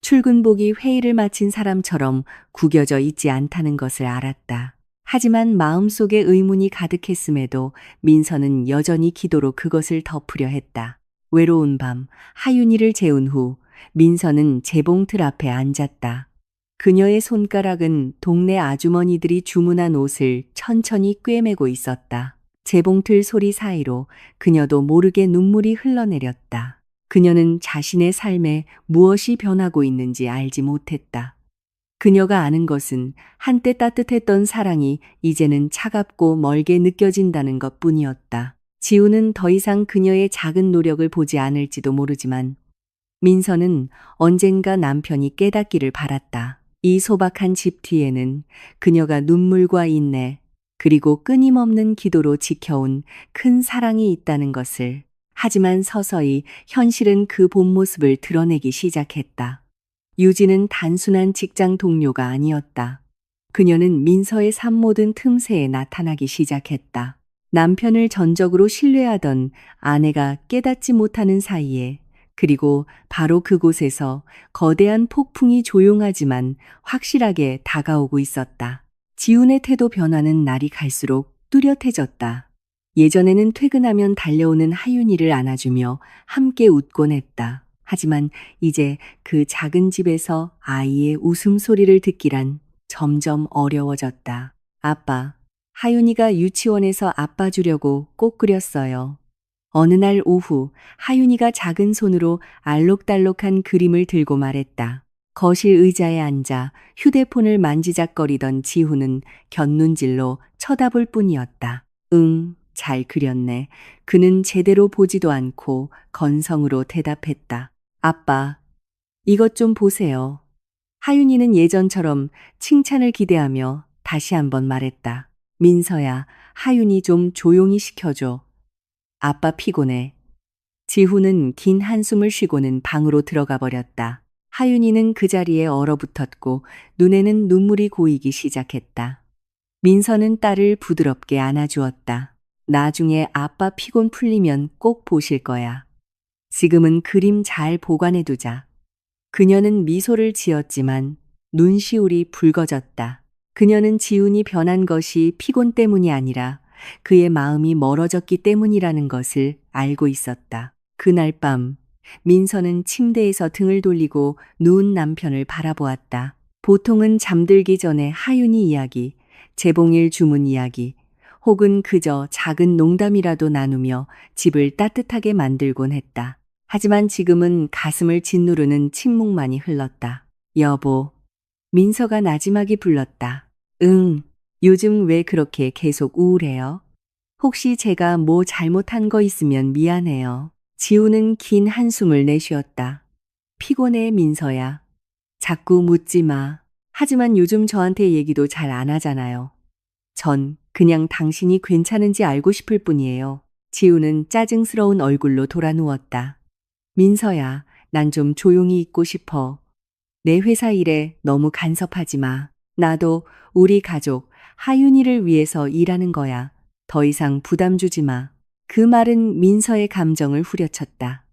출근복이 회의를 마친 사람처럼 구겨져 있지 않다는 것을 알았다. 하지만 마음속에 의문이 가득했음에도 민서는 여전히 기도로 그것을 덮으려 했다. 외로운 밤 하윤이를 재운 후 민서는 재봉틀 앞에 앉았다. 그녀의 손가락은 동네 아주머니들이 주문한 옷을 천천히 꿰매고 있었다. 재봉틀 소리 사이로 그녀도 모르게 눈물이 흘러내렸다. 그녀는 자신의 삶에 무엇이 변하고 있는지 알지 못했다. 그녀가 아는 것은 한때 따뜻했던 사랑이 이제는 차갑고 멀게 느껴진다는 것뿐이었다. 지우는 더 이상 그녀의 작은 노력을 보지 않을지도 모르지만 민서는 언젠가 남편이 깨닫기를 바랐다. 이 소박한 집 뒤에는 그녀가 눈물과 인내 그리고 끊임없는 기도로 지켜온 큰 사랑이 있다는 것을. 하지만 서서히 현실은 그 본 모습을 드러내기 시작했다. 유진은 단순한 직장 동료가 아니었다. 그녀는 민서의 삶 모든 틈새에 나타나기 시작했다. 남편을 전적으로 신뢰하던 아내가 깨닫지 못하는 사이에 그리고 바로 그곳에서 거대한 폭풍이 조용하지만 확실하게 다가오고 있었다. 지훈의 태도 변화는 날이 갈수록 뚜렷해졌다. 예전에는 퇴근하면 달려오는 하윤이를 안아주며 함께 웃곤 했다. 하지만 이제 그 작은 집에서 아이의 웃음소리를 듣기란 점점 어려워졌다. 아빠, 하윤이가 유치원에서 아빠 주려고 꼭 그렸어요. 어느 날 오후 하윤이가 작은 손으로 알록달록한 그림을 들고 말했다. 거실 의자에 앉아 휴대폰을 만지작거리던 지훈은 곁눈질로 쳐다볼 뿐이었다. 응, 잘 그렸네. 그는 제대로 보지도 않고 건성으로 대답했다. 아빠, 이것 좀 보세요. 하윤이는 예전처럼 칭찬을 기대하며 다시 한번 말했다. 민서야, 하윤이 좀 조용히 시켜줘. 아빠 피곤해. 지훈은 긴 한숨을 쉬고는 방으로 들어가 버렸다. 하윤이는 그 자리에 얼어붙었고 눈에는 눈물이 고이기 시작했다. 민서는 딸을 부드럽게 안아주었다. 나중에 아빠 피곤 풀리면 꼭 보실 거야. 지금은 그림 잘 보관해두자. 그녀는 미소를 지었지만 눈시울이 붉어졌다. 그녀는 지훈이 변한 것이 피곤 때문이 아니라 그의 마음이 멀어졌기 때문이라는 것을 알고 있었다. 그날 밤 민서는 침대에서 등을 돌리고 누운 남편을 바라보았다. 보통은 잠들기 전에 하윤이 이야기, 재봉일 주문 이야기, 혹은 그저 작은 농담이라도 나누며 집을 따뜻하게 만들곤 했다. 하지만 지금은 가슴을 짓누르는 침묵만이 흘렀다. 여보, 민서가 나지막이 불렀다. 응, 요즘 왜 그렇게 계속 우울해요? 혹시 제가 뭐 잘못한 거 있으면 미안해요. 지우는 긴 한숨을 내쉬었다. 피곤해, 민서야. 자꾸 묻지 마. 하지만 요즘 저한테 얘기도 잘 안 하잖아요. 전 그냥 당신이 괜찮은지 알고 싶을 뿐이에요. 지우는 짜증스러운 얼굴로 돌아 누웠다. 민서야, 난 좀 조용히 있고 싶어. 내 회사 일에 너무 간섭하지 마. 나도 우리 가족, 하윤이를 위해서 일하는 거야. 더 이상 부담 주지 마. 그 말은 민서의 감정을 후려쳤다.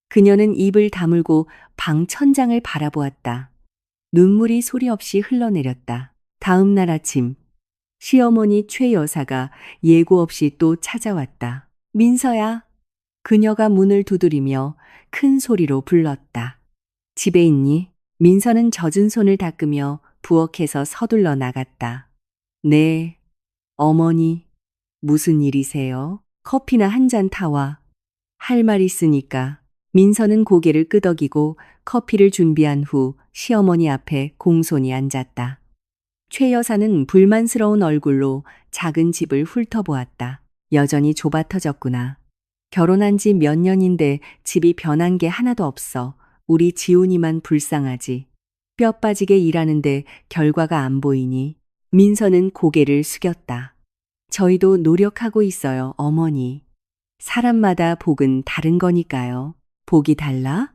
그녀는 입을 다물고 방 천장을 바라보았다. 눈물이 소리 없이 흘러내렸다. 다음 날 아침, 시어머니 최 여사가 예고 없이 또 찾아왔다. 민서야. 그녀가 문을 두드리며 큰 소리로 불렀다. 집에 있니? 민서는 젖은 손을 닦으며 부엌에서 서둘러 나갔다. 네, 어머니. 무슨 일이세요? 커피나 한 잔 타와. 할 말 있으니까. 민서는 고개를 끄덕이고 커피를 준비한 후 시어머니 앞에 공손히 앉았다. 최 여사는 불만스러운 얼굴로 작은 집을 훑어보았다. 여전히 좁아터졌구나. 결혼한 지 몇 년인데 집이 변한 게 하나도 없어. 우리 지훈이만 불쌍하지. 뼈 빠지게 일하는데 결과가 안 보이니? 민서는 고개를 숙였다. 저희도 노력하고 있어요, 어머니. 사람마다 복은 다른 거니까요. 복이 달라?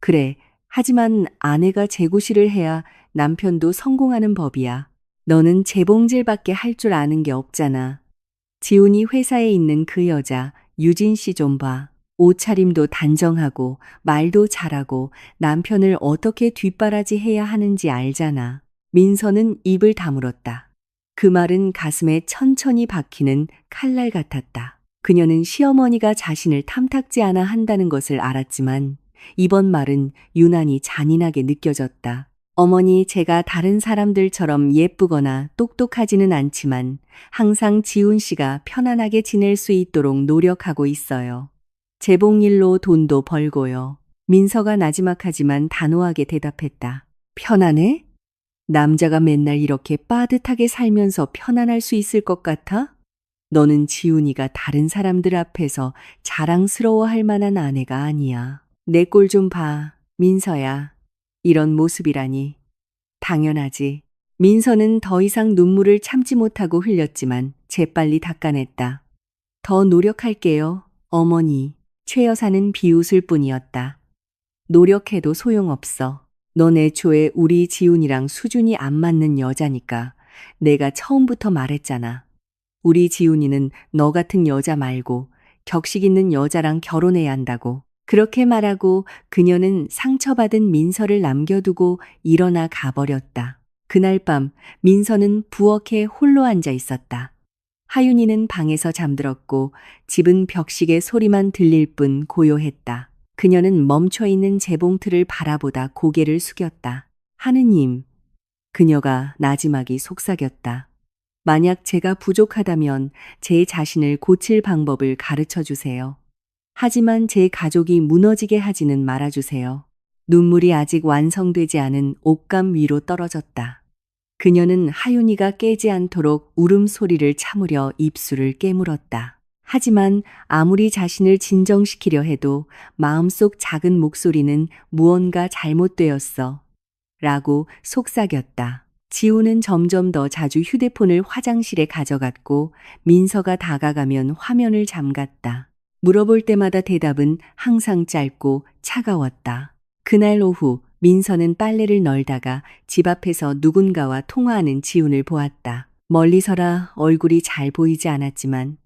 그래. 하지만 아내가 재구실을 해야 남편도 성공하는 법이야. 너는 재봉질밖에 할 줄 아는 게 없잖아. 지훈이 회사에 있는 그 여자 유진 씨 좀 봐. 옷차림도 단정하고 말도 잘하고 남편을 어떻게 뒷바라지해야 하는지 알잖아. 민서는 입을 다물었다. 그 말은 가슴에 천천히 박히는 칼날 같았다. 그녀는 시어머니가 자신을 탐탁지 않아 한다는 것을 알았지만 이번 말은 유난히 잔인하게 느껴졌다. 어머니, 제가 다른 사람들처럼 예쁘거나 똑똑하지는 않지만 항상 지훈 씨가 편안하게 지낼 수 있도록 노력하고 있어요. 재봉일로 돈도 벌고요. 민서가 나지막하지만 단호하게 대답했다. 편안해? 남자가 맨날 이렇게 빠듯하게 살면서 편안할 수 있을 것 같아? 너는 지훈이가 다른 사람들 앞에서 자랑스러워할 만한 아내가 아니야. 내 꼴 좀 봐, 민서야. 이런 모습이라니. 당연하지. 민서는 더 이상 눈물을 참지 못하고 흘렸지만 재빨리 닦아냈다. 더 노력할게요, 어머니. 최 여사는 비웃을 뿐이었다. 노력해도 소용없어. 넌 애초에 우리 지훈이랑 수준이 안 맞는 여자니까. 내가 처음부터 말했잖아. 우리 지훈이는 너 같은 여자 말고 격식 있는 여자랑 결혼해야 한다고. 그렇게 말하고 그녀는 상처받은 민서를 남겨두고 일어나 가버렸다. 그날 밤 민서는 부엌에 홀로 앉아 있었다. 하윤이는 방에서 잠들었고 집은 벽시계 소리만 들릴 뿐 고요했다. 그녀는 멈춰있는 재봉틀을 바라보다 고개를 숙였다. 하느님, 그녀가 나지막이 속삭였다. 만약 제가 부족하다면 제 자신을 고칠 방법을 가르쳐 주세요. 하지만 제 가족이 무너지게 하지는 말아주세요. 눈물이 아직 완성되지 않은 옷감 위로 떨어졌다. 그녀는 하윤이가 깨지 않도록 울음소리를 참으려 입술을 깨물었다. 하지만 아무리 자신을 진정시키려 해도 마음속 작은 목소리는 무언가 잘못되었어. 라고 속삭였다. 지우는 점점 더 자주 휴대폰을 화장실에 가져갔고 민서가 다가가면 화면을 잠갔다. 물어볼 때마다 대답은 항상 짧고 차가웠다. 그날 오후 민서는 빨래를 널다가 집 앞에서 누군가와 통화하는 지훈을 보았다. 멀리서라 얼굴이 잘 보이지 않았지만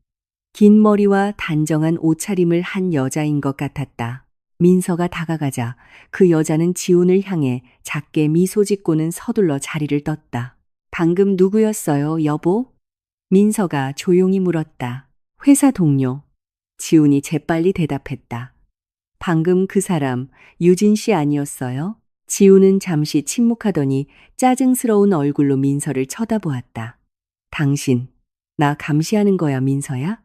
긴 머리와 단정한 옷차림을 한 여자인 것 같았다. 민서가 다가가자 그 여자는 지훈을 향해 작게 미소 짓고는 서둘러 자리를 떴다. 방금 누구였어요, 여보? 민서가 조용히 물었다. 회사 동료. 지훈이 재빨리 대답했다. 방금 그 사람 유진 씨 아니었어요? 지훈은 잠시 침묵하더니 짜증스러운 얼굴로 민서를 쳐다보았다. 당신, 나 감시하는 거야, 민서야?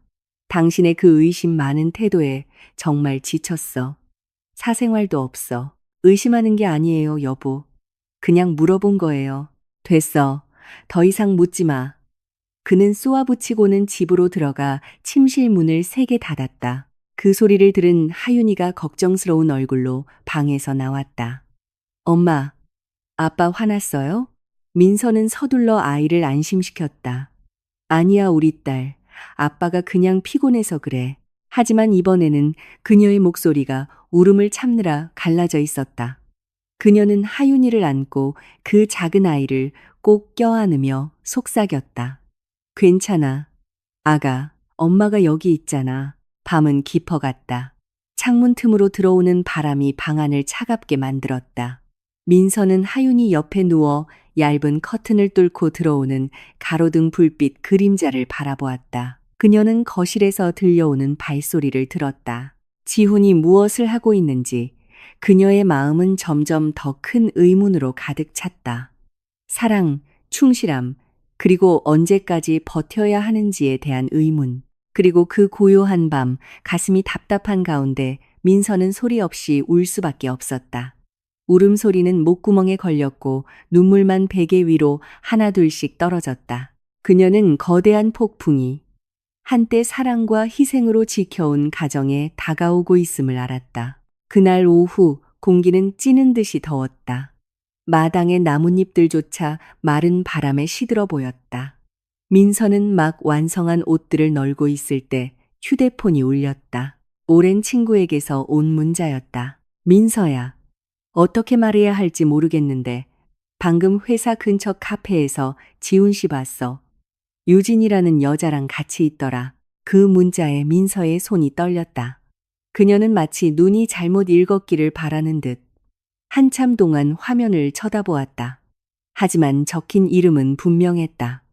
당신의 그 의심 많은 태도에 정말 지쳤어. 사생활도 없어. 의심하는 게 아니에요, 여보. 그냥 물어본 거예요. 됐어. 더 이상 묻지 마. 그는 쏘아붙이고는 집으로 들어가 침실 문을 세게 닫았다. 그 소리를 들은 하윤이가 걱정스러운 얼굴로 방에서 나왔다. 엄마, 아빠 화났어요? 민서는 서둘러 아이를 안심시켰다. 아니야, 우리 딸. 아빠가 그냥 피곤해서 그래. 하지만 이번에는 그녀의 목소리가 울음을 참느라 갈라져 있었다. 그녀는 하윤이를 안고 그 작은 아이를 꼭 껴안으며 속삭였다. 괜찮아. 아가, 엄마가 여기 있잖아. 밤은 깊어갔다. 창문 틈으로 들어오는 바람이 방 안을 차갑게 만들었다. 민서는 하윤이 옆에 누워 얇은 커튼을 뚫고 들어오는 가로등 불빛 그림자를 바라보았다. 그녀는 거실에서 들려오는 발소리를 들었다. 지훈이 무엇을 하고 있는지 그녀의 마음은 점점 더 큰 의문으로 가득 찼다. 사랑, 충실함, 그리고 언제까지 버텨야 하는지에 대한 의문. 그리고 그 고요한 밤 가슴이 답답한 가운데 민서는 소리 없이 울 수밖에 없었다. 울음소리는 목구멍에 걸렸고 눈물만 베개 위로 하나둘씩 떨어졌다. 그녀는 거대한 폭풍이 한때 사랑과 희생으로 지켜온 가정에 다가오고 있음을 알았다. 그날 오후 공기는 찌는 듯이 더웠다. 마당의 나뭇잎들조차 마른 바람에 시들어 보였다. 민서는 막 완성한 옷들을 널고 있을 때 휴대폰이 울렸다. 오랜 친구에게서 온 문자였다. 민서야, 어떻게 말해야 할지 모르겠는데 방금 회사 근처 카페에서 지훈 씨 봤어. 유진이라는 여자랑 같이 있더라. 그 문자에 민서의 손이 떨렸다. 그녀는 마치 눈이 잘못 읽었기를 바라는 듯 한참 동안 화면을 쳐다보았다. 하지만 적힌 이름은 분명했다.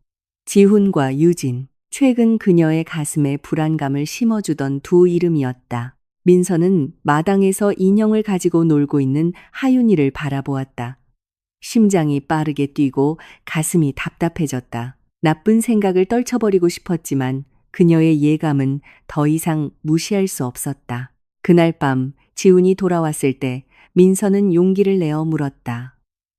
지훈과 유진. 최근 그녀의 가슴에 불안감을 심어주던 두 이름이었다. 민서는 마당에서 인형을 가지고 놀고 있는 하윤이를 바라보았다. 심장이 빠르게 뛰고 가슴이 답답해졌다. 나쁜 생각을 떨쳐버리고 싶었지만 그녀의 예감은 더 이상 무시할 수 없었다. 그날 밤 지훈이 돌아왔을 때 민서는 용기를 내어 물었다.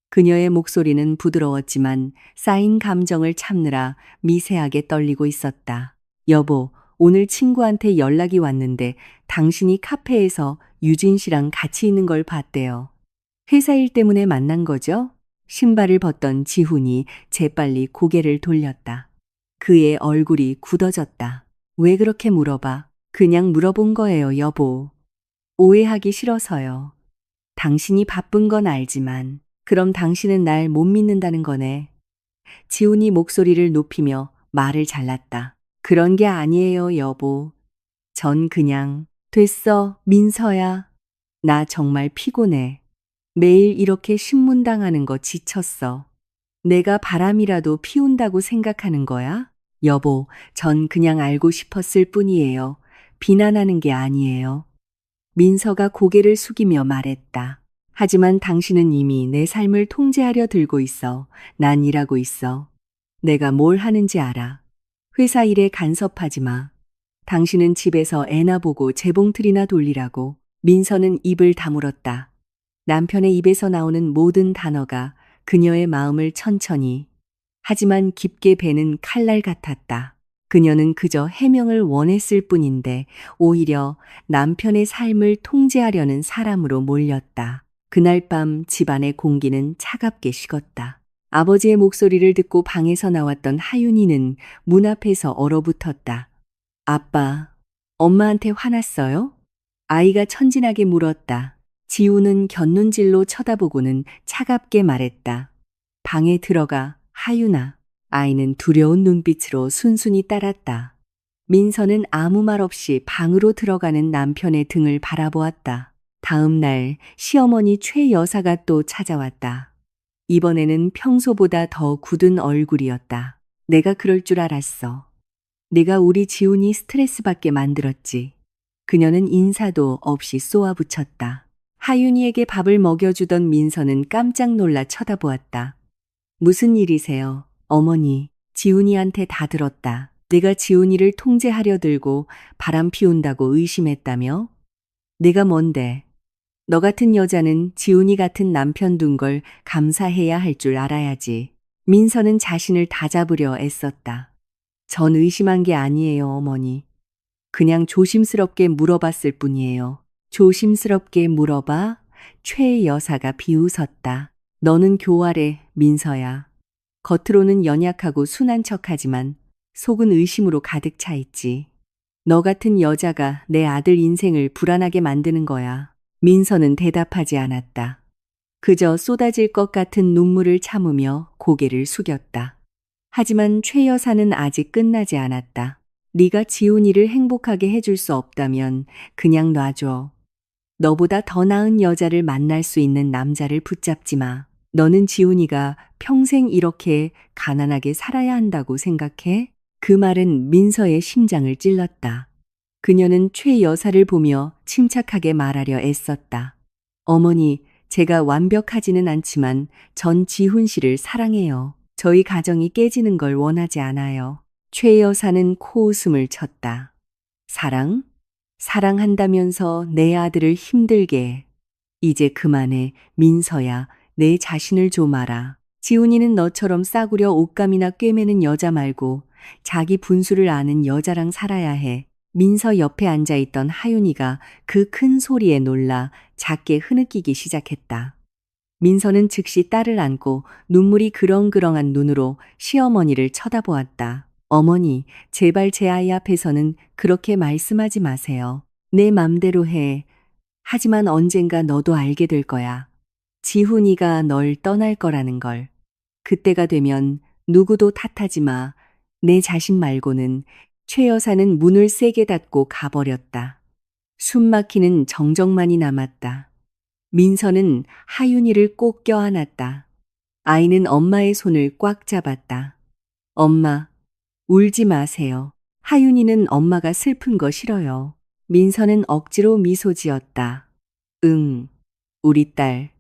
그녀의 목소리는 부드러웠지만 쌓인 감정을 참느라 미세하게 떨리고 있었다. 여보, 오늘 친구한테 연락이 왔는데 당신이 카페에서 유진 씨랑 같이 있는 걸 봤대요. 회사 일 때문에 만난 거죠? 신발을 벗던 지훈이 재빨리 고개를 돌렸다. 그의 얼굴이 굳어졌다. 왜 그렇게 물어봐? 그냥 물어본 거예요, 여보. 오해하기 싫어서요. 당신이 바쁜 건 알지만 그럼 당신은 날 못 믿는다는 거네. 지훈이 목소리를 높이며 말을 잘랐다. 그런 게 아니에요, 여보. 전 그냥 됐어, 민서야. 나 정말 피곤해. 매일 이렇게 신문당하는 거 지쳤어. 내가 바람이라도 피운다고 생각하는 거야? 여보, 전 그냥 알고 싶었을 뿐이에요. 비난하는 게 아니에요. 민서가 고개를 숙이며 말했다. 하지만 당신은 이미 내 삶을 통제하려 들고 있어. 난 일하고 있어. 내가 뭘 하는지 알아. 회사 일에 간섭하지 마. 당신은 집에서 애나 보고 재봉틀이나 돌리라고. 민서는 입을 다물었다. 남편의 입에서 나오는 모든 단어가 그녀의 마음을 천천히 하지만 깊게 베는 칼날 같았다. 그녀는 그저 해명을 원했을 뿐인데 오히려 남편의 삶을 통제하려는 사람으로 몰렸다. 그날 밤 집안의 공기는 차갑게 식었다. 아버지의 목소리를 듣고 방에서 나왔던 하윤이는 문 앞에서 얼어붙었다. 아빠, 엄마한테 화났어요? 아이가 천진하게 물었다. 지우는 곁눈질로 쳐다보고는 차갑게 말했다. 방에 들어가, 하윤아. 아이는 두려운 눈빛으로 순순히 따랐다. 민서는 아무 말 없이 방으로 들어가는 남편의 등을 바라보았다. 다음 날 시어머니 최 여사가 또 찾아왔다. 이번에는 평소보다 더 굳은 얼굴이었다. 내가 그럴 줄 알았어. 내가 우리 지훈이 스트레스 받게 만들었지. 그녀는 인사도 없이 쏘아붙였다. 하윤이에게 밥을 먹여주던 민서는 깜짝 놀라 쳐다보았다. 무슨 일이세요? 어머니, 지훈이한테 다 들었다. 내가 지훈이를 통제하려 들고 바람 피운다고 의심했다며? 내가 뭔데? 너 같은 여자는 지훈이 같은 남편 둔 걸 감사해야 할 줄 알아야지. 민서는 자신을 다잡으려 애썼다. 전 의심한 게 아니에요, 어머니. 그냥 조심스럽게 물어봤을 뿐이에요. 조심스럽게 물어봐? 최 여사가 비웃었다. 너는 교활해, 민서야. 겉으로는 연약하고 순한 척하지만 속은 의심으로 가득 차 있지. 너 같은 여자가 내 아들 인생을 불안하게 만드는 거야. 민서는 대답하지 않았다. 그저 쏟아질 것 같은 눈물을 참으며 고개를 숙였다. 하지만 최 여사는 아직 끝나지 않았다. 네가 지훈이를 행복하게 해줄 수 없다면 그냥 놔줘. 너보다 더 나은 여자를 만날 수 있는 남자를 붙잡지 마. 너는 지훈이가 평생 이렇게 가난하게 살아야 한다고 생각해? 그 말은 민서의 심장을 찔렀다. 그녀는 최 여사를 보며 침착하게 말하려 애썼다. 어머니, 제가 완벽하지는 않지만 전 지훈 씨를 사랑해요. 저희 가정이 깨지는 걸 원하지 않아요. 최 여사는 코웃음을 쳤다. 사랑? 사랑한다면서 내 아들을 힘들게. 이제 그만해, 민서야. 내 자신을 좀 알아. 지훈이는 너처럼 싸구려 옷감이나 꿰매는 여자 말고 자기 분수를 아는 여자랑 살아야 해. 민서 옆에 앉아있던 하윤이가 그 큰 소리에 놀라 작게 흐느끼기 시작했다. 민서는 즉시 딸을 안고 눈물이 그렁그렁한 눈으로 시어머니를 쳐다보았다. 어머니, 제발 제 아이 앞에서는 그렇게 말씀하지 마세요. 내 맘대로 해. 하지만 언젠가 너도 알게 될 거야. 지훈이가 널 떠날 거라는 걸. 그때가 되면 누구도 탓하지 마. 내 자신 말고는. 최 여사는 문을 세게 닫고 가버렸다. 숨 막히는 정적만이 남았다. 민서는 하윤이를 꼭 껴안았다. 아이는 엄마의 손을 꽉 잡았다. 엄마, 울지 마세요. 하윤이는 엄마가 슬픈 거 싫어요. 민서는 억지로 미소 지었다. 응, 우리 딸.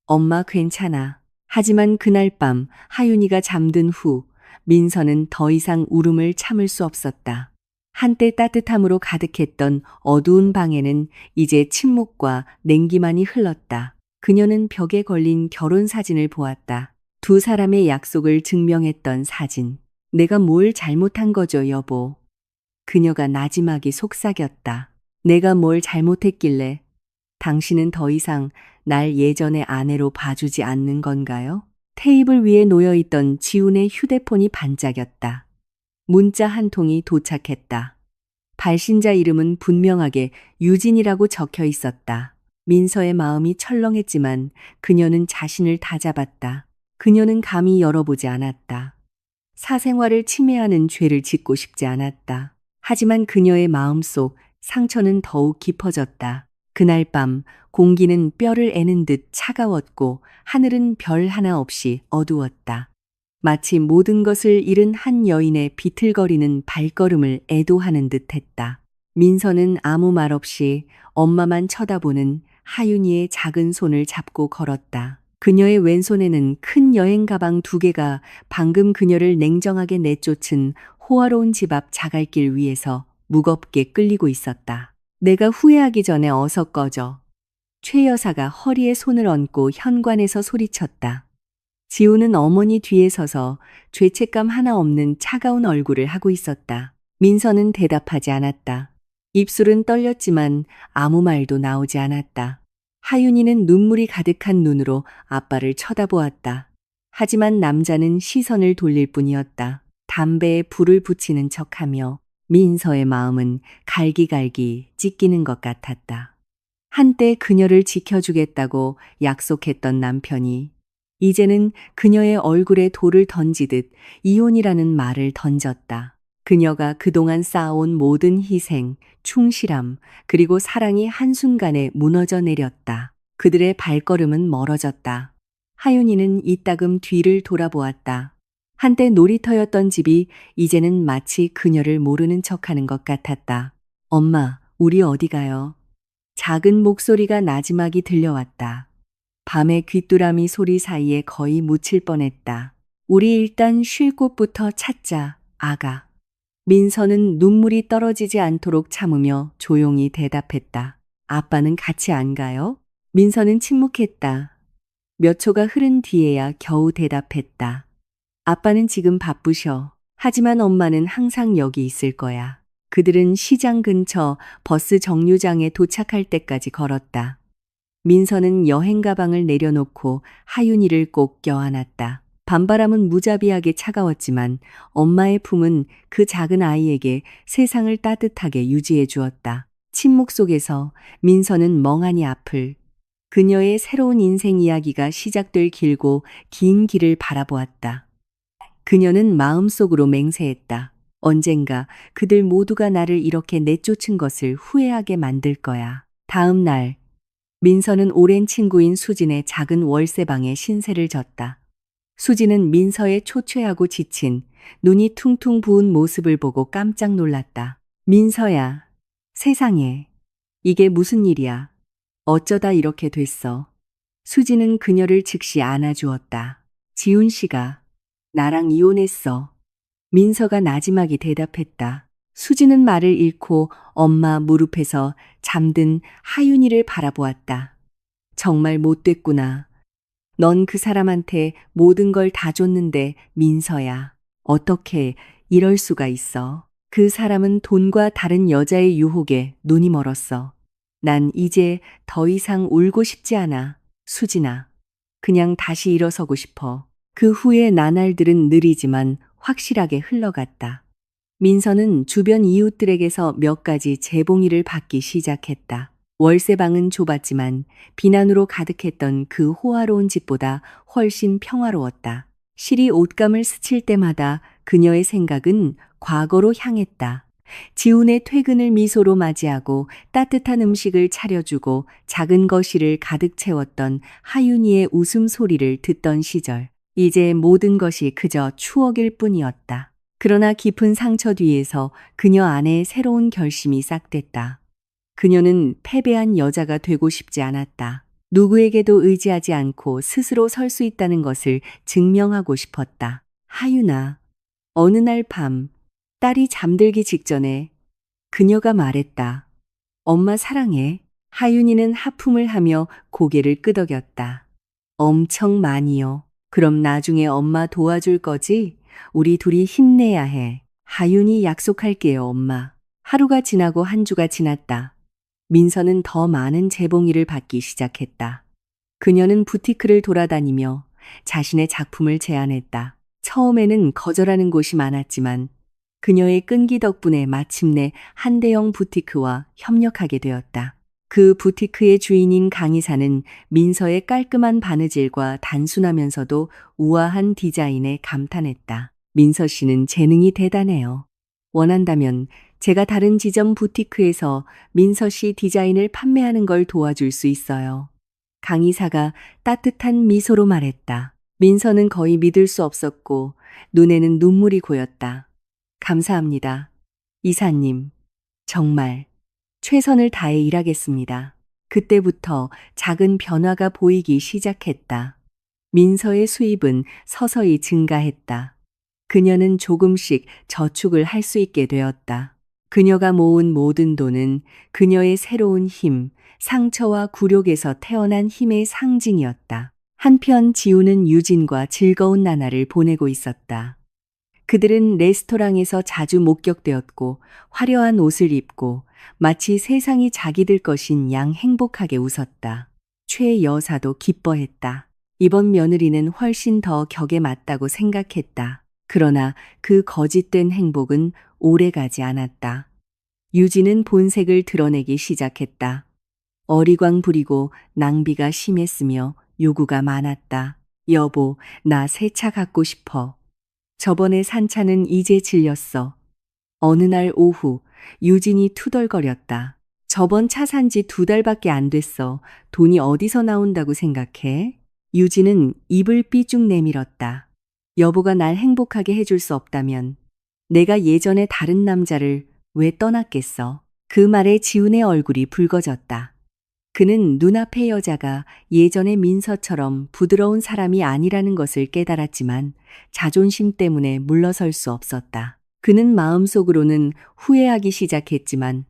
엄마 괜찮아. 하지만 그날 밤 하윤이가 잠든 후 민서는 더 이상 울음을 참을 수 없었다. 한때 따뜻함으로 가득했던 어두운 방에는 이제 침묵과 냉기만이 흘렀다. 그녀는 벽에 걸린 결혼 사진을 보았다. 두 사람의 약속을 증명했던 사진. 내가 뭘 잘못한 거죠, 여보. 그녀가 나지막이 속삭였다. 내가 뭘 잘못했길래 당신은 더 이상 날 예전의 아내로 봐주지 않는 건가요? 테이블 위에 놓여있던 지훈의 휴대폰이 반짝였다. 문자 한 통이 도착했다. 발신자 이름은 분명하게 유진이라고 적혀 있었다. 민서의 마음이 철렁했지만 그녀는 자신을 다잡았다. 그녀는 감히 열어보지 않았다. 사생활을 침해하는 죄를 짓고 싶지 않았다. 하지만 그녀의 마음속 상처는 더욱 깊어졌다. 그날 밤 공기는 뼈를 애는 듯 차가웠고 하늘은 별 하나 없이 어두웠다. 마치 모든 것을 잃은 한 여인의 비틀거리는 발걸음을 애도하는 듯했다. 민서는 아무 말 없이 엄마만 쳐다보는 하윤이의 작은 손을 잡고 걸었다. 그녀의 왼손에는 큰 여행 가방 2개가 방금 그녀를 냉정하게 내쫓은 호화로운 집 앞 자갈길 위에서 무겁게 끌리고 있었다. 내가 후회하기 전에 어서 꺼져. 최 여사가 허리에 손을 얹고 현관에서 소리쳤다. 지우는 어머니 뒤에 서서 죄책감 하나 없는 차가운 얼굴을 하고 있었다. 민서는 대답하지 않았다. 입술은 떨렸지만 아무 말도 나오지 않았다. 하윤이는 눈물이 가득한 눈으로 아빠를 쳐다보았다. 하지만 남자는 시선을 돌릴 뿐이었다. 담배에 불을 붙이는 척하며 민서의 마음은 갈기갈기 찢기는 것 같았다. 한때 그녀를 지켜주겠다고 약속했던 남편이 이제는 그녀의 얼굴에 돌을 던지듯 이혼이라는 말을 던졌다. 그녀가 그동안 쌓아온 모든 희생, 충실함, 그리고 사랑이 한순간에 무너져 내렸다. 그들의 발걸음은 멀어졌다. 하윤이는 이따금 뒤를 돌아보았다. 한때 놀이터였던 집이 이제는 마치 그녀를 모르는 척하는 것 같았다. 엄마, 우리 어디 가요? 작은 목소리가 나지막이 들려왔다. 밤의 귀뚜라미 소리 사이에 거의 묻힐 뻔했다. 우리 일단 쉴 곳부터 찾자, 아가. 민서는 눈물이 떨어지지 않도록 참으며 조용히 대답했다. 아빠는 같이 안 가요? 민서는 침묵했다. 몇 초가 흐른 뒤에야 겨우 대답했다. 아빠는 지금 바쁘셔. 하지만 엄마는 항상 여기 있을 거야. 그들은 시장 근처 버스 정류장에 도착할 때까지 걸었다. 민서는 여행 가방을 내려놓고 하윤이를 꼭 껴안았다. 밤바람은 무자비하게 차가웠지만 엄마의 품은 그 작은 아이에게 세상을 따뜻하게 유지해 주었다. 침묵 속에서 민서는 멍하니 앞을, 그녀의 새로운 인생 이야기가 시작될 길고 긴 길을 바라보았다. 그녀는 마음속으로 맹세했다. 언젠가 그들 모두가 나를 이렇게 내쫓은 것을 후회하게 만들 거야. 다음 날, 민서는 오랜 친구인 수진의 작은 월세방에 신세를 졌다. 수진은 민서의 초췌하고 지친, 눈이 퉁퉁 부은 모습을 보고 깜짝 놀랐다. 민서야, 세상에, 이게 무슨 일이야? 어쩌다 이렇게 됐어? 수진은 그녀를 즉시 안아주었다. 지훈 씨가 나랑 이혼했어. 민서가 나지막이 대답했다. 수진은 말을 잃고 엄마 무릎에서 잠든 하윤이를 바라보았다. 정말 못됐구나. 넌 그 사람한테 모든 걸 다 줬는데 민서야. 어떻게 이럴 수가 있어. 그 사람은 돈과 다른 여자의 유혹에 눈이 멀었어. 난 이제 더 이상 울고 싶지 않아. 수진아. 그냥 다시 일어서고 싶어. 그 후에 나날들은 느리지만 확실하게 흘러갔다. 민서는 주변 이웃들에게서 몇 가지 재봉이를 받기 시작했다. 월세방은 좁았지만 비난으로 가득했던 그 호화로운 집보다 훨씬 평화로웠다. 실이 옷감을 스칠 때마다 그녀의 생각은 과거로 향했다. 지훈의 퇴근을 미소로 맞이하고 따뜻한 음식을 차려주고 작은 거실을 가득 채웠던 하윤이의 웃음소리를 듣던 시절. 이제 모든 것이 그저 추억일 뿐이었다. 그러나 깊은 상처 뒤에서 그녀 안에 새로운 결심이 싹됐다. 그녀는 패배한 여자가 되고 싶지 않았다. 누구에게도 의지하지 않고 스스로 설 수 있다는 것을 증명하고 싶었다. 하윤아, 어느 날 밤, 딸이 잠들기 직전에 그녀가 말했다. 엄마 사랑해. 하윤이는 하품을 하며 고개를 끄덕였다. 엄청 많이요. 그럼 나중에 엄마 도와줄 거지? 우리 둘이 힘내야 해. 하윤이 약속할게요, 엄마. 하루가 지나고 한 주가 지났다. 민서는 더 많은 재봉이를 받기 시작했다. 그녀는 부티크를 돌아다니며 자신의 작품을 제안했다. 처음에는 거절하는 곳이 많았지만 그녀의 끈기 덕분에 마침내 한대형 부티크와 협력하게 되었다. 그 부티크의 주인인 강의사는 민서의 깔끔한 바느질과 단순하면서도 우아한 디자인에 감탄했다. 민서 씨는 재능이 대단해요. 원한다면 제가 다른 지점 부티크에서 민서 씨 디자인을 판매하는 걸 도와줄 수 있어요. 강의사가 따뜻한 미소로 말했다. 민서는 거의 믿을 수 없었고 눈에는 눈물이 고였다. 감사합니다. 이사님, 정말 최선을 다해 일하겠습니다. 그때부터 작은 변화가 보이기 시작했다. 민서의 수입은 서서히 증가했다. 그녀는 조금씩 저축을 할 수 있게 되었다. 그녀가 모은 모든 돈은 그녀의 새로운 힘, 상처와 굴욕에서 태어난 힘의 상징이었다. 한편 지우는 유진과 즐거운 나날을 보내고 있었다. 그들은 레스토랑에서 자주 목격되었고 화려한 옷을 입고 마치 세상이 자기들 것인 양 행복하게 웃었다. 최 여사도 기뻐했다. 이번 며느리는 훨씬 더 격에 맞다고 생각했다. 그러나 그 거짓된 행복은 오래가지 않았다. 유진은 본색을 드러내기 시작했다. 어리광 부리고 낭비가 심했으며 요구가 많았다. 여보, 나 새 차 갖고 싶어. 저번에 산 차는 이제 질렸어. 어느 날 오후 유진이 투덜거렸다. 저번 차 산 지 2달밖에 안 됐어. 돈이 어디서 나온다고 생각해? 유진은 입을 삐쭉 내밀었다. 여보가 날 행복하게 해줄 수 없다면 내가 예전에 다른 남자를 왜 떠났겠어? 그 말에 지훈의 얼굴이 붉어졌다. 그는 눈앞의 여자가 예전의 민서처럼 부드러운 사람이 아니라는 것을 깨달았지만 자존심 때문에 물러설 수 없었다. 그는 마음속으로는 후회하기 시작했지만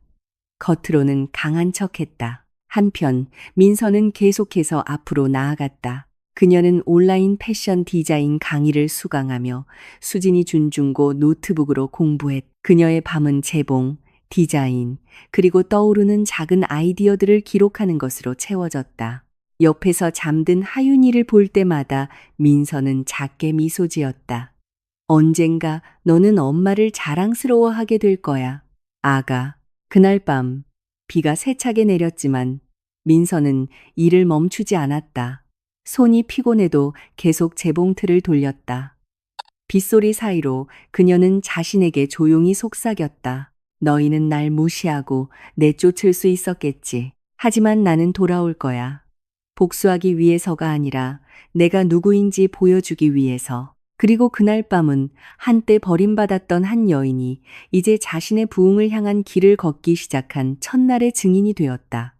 겉으로는 강한 척했다. 한편 민서는 계속해서 앞으로 나아갔다. 그녀는 온라인 패션 디자인 강의를 수강하며 수진이 준 중고 노트북으로 공부했. 그녀의 밤은 재봉, 디자인, 그리고 떠오르는 작은 아이디어들을 기록하는 것으로 채워졌다. 옆에서 잠든 하윤이를 볼 때마다 민서는 작게 미소 지었다. 언젠가 너는 엄마를 자랑스러워하게 될 거야. 아가. 그날 밤 비가 세차게 내렸지만 민서는 일을 멈추지 않았다. 손이 피곤해도 계속 재봉틀을 돌렸다. 빗소리 사이로 그녀는 자신에게 조용히 속삭였다. 너희는 날 무시하고 내쫓을 수 있었겠지. 하지만 나는 돌아올 거야. 복수하기 위해서가 아니라 내가 누구인지 보여주기 위해서. 그리고 그날 밤은 한때 버림받았던 한 여인이 이제 자신의 부흥을 향한 길을 걷기 시작한 첫날의 증인이 되었다.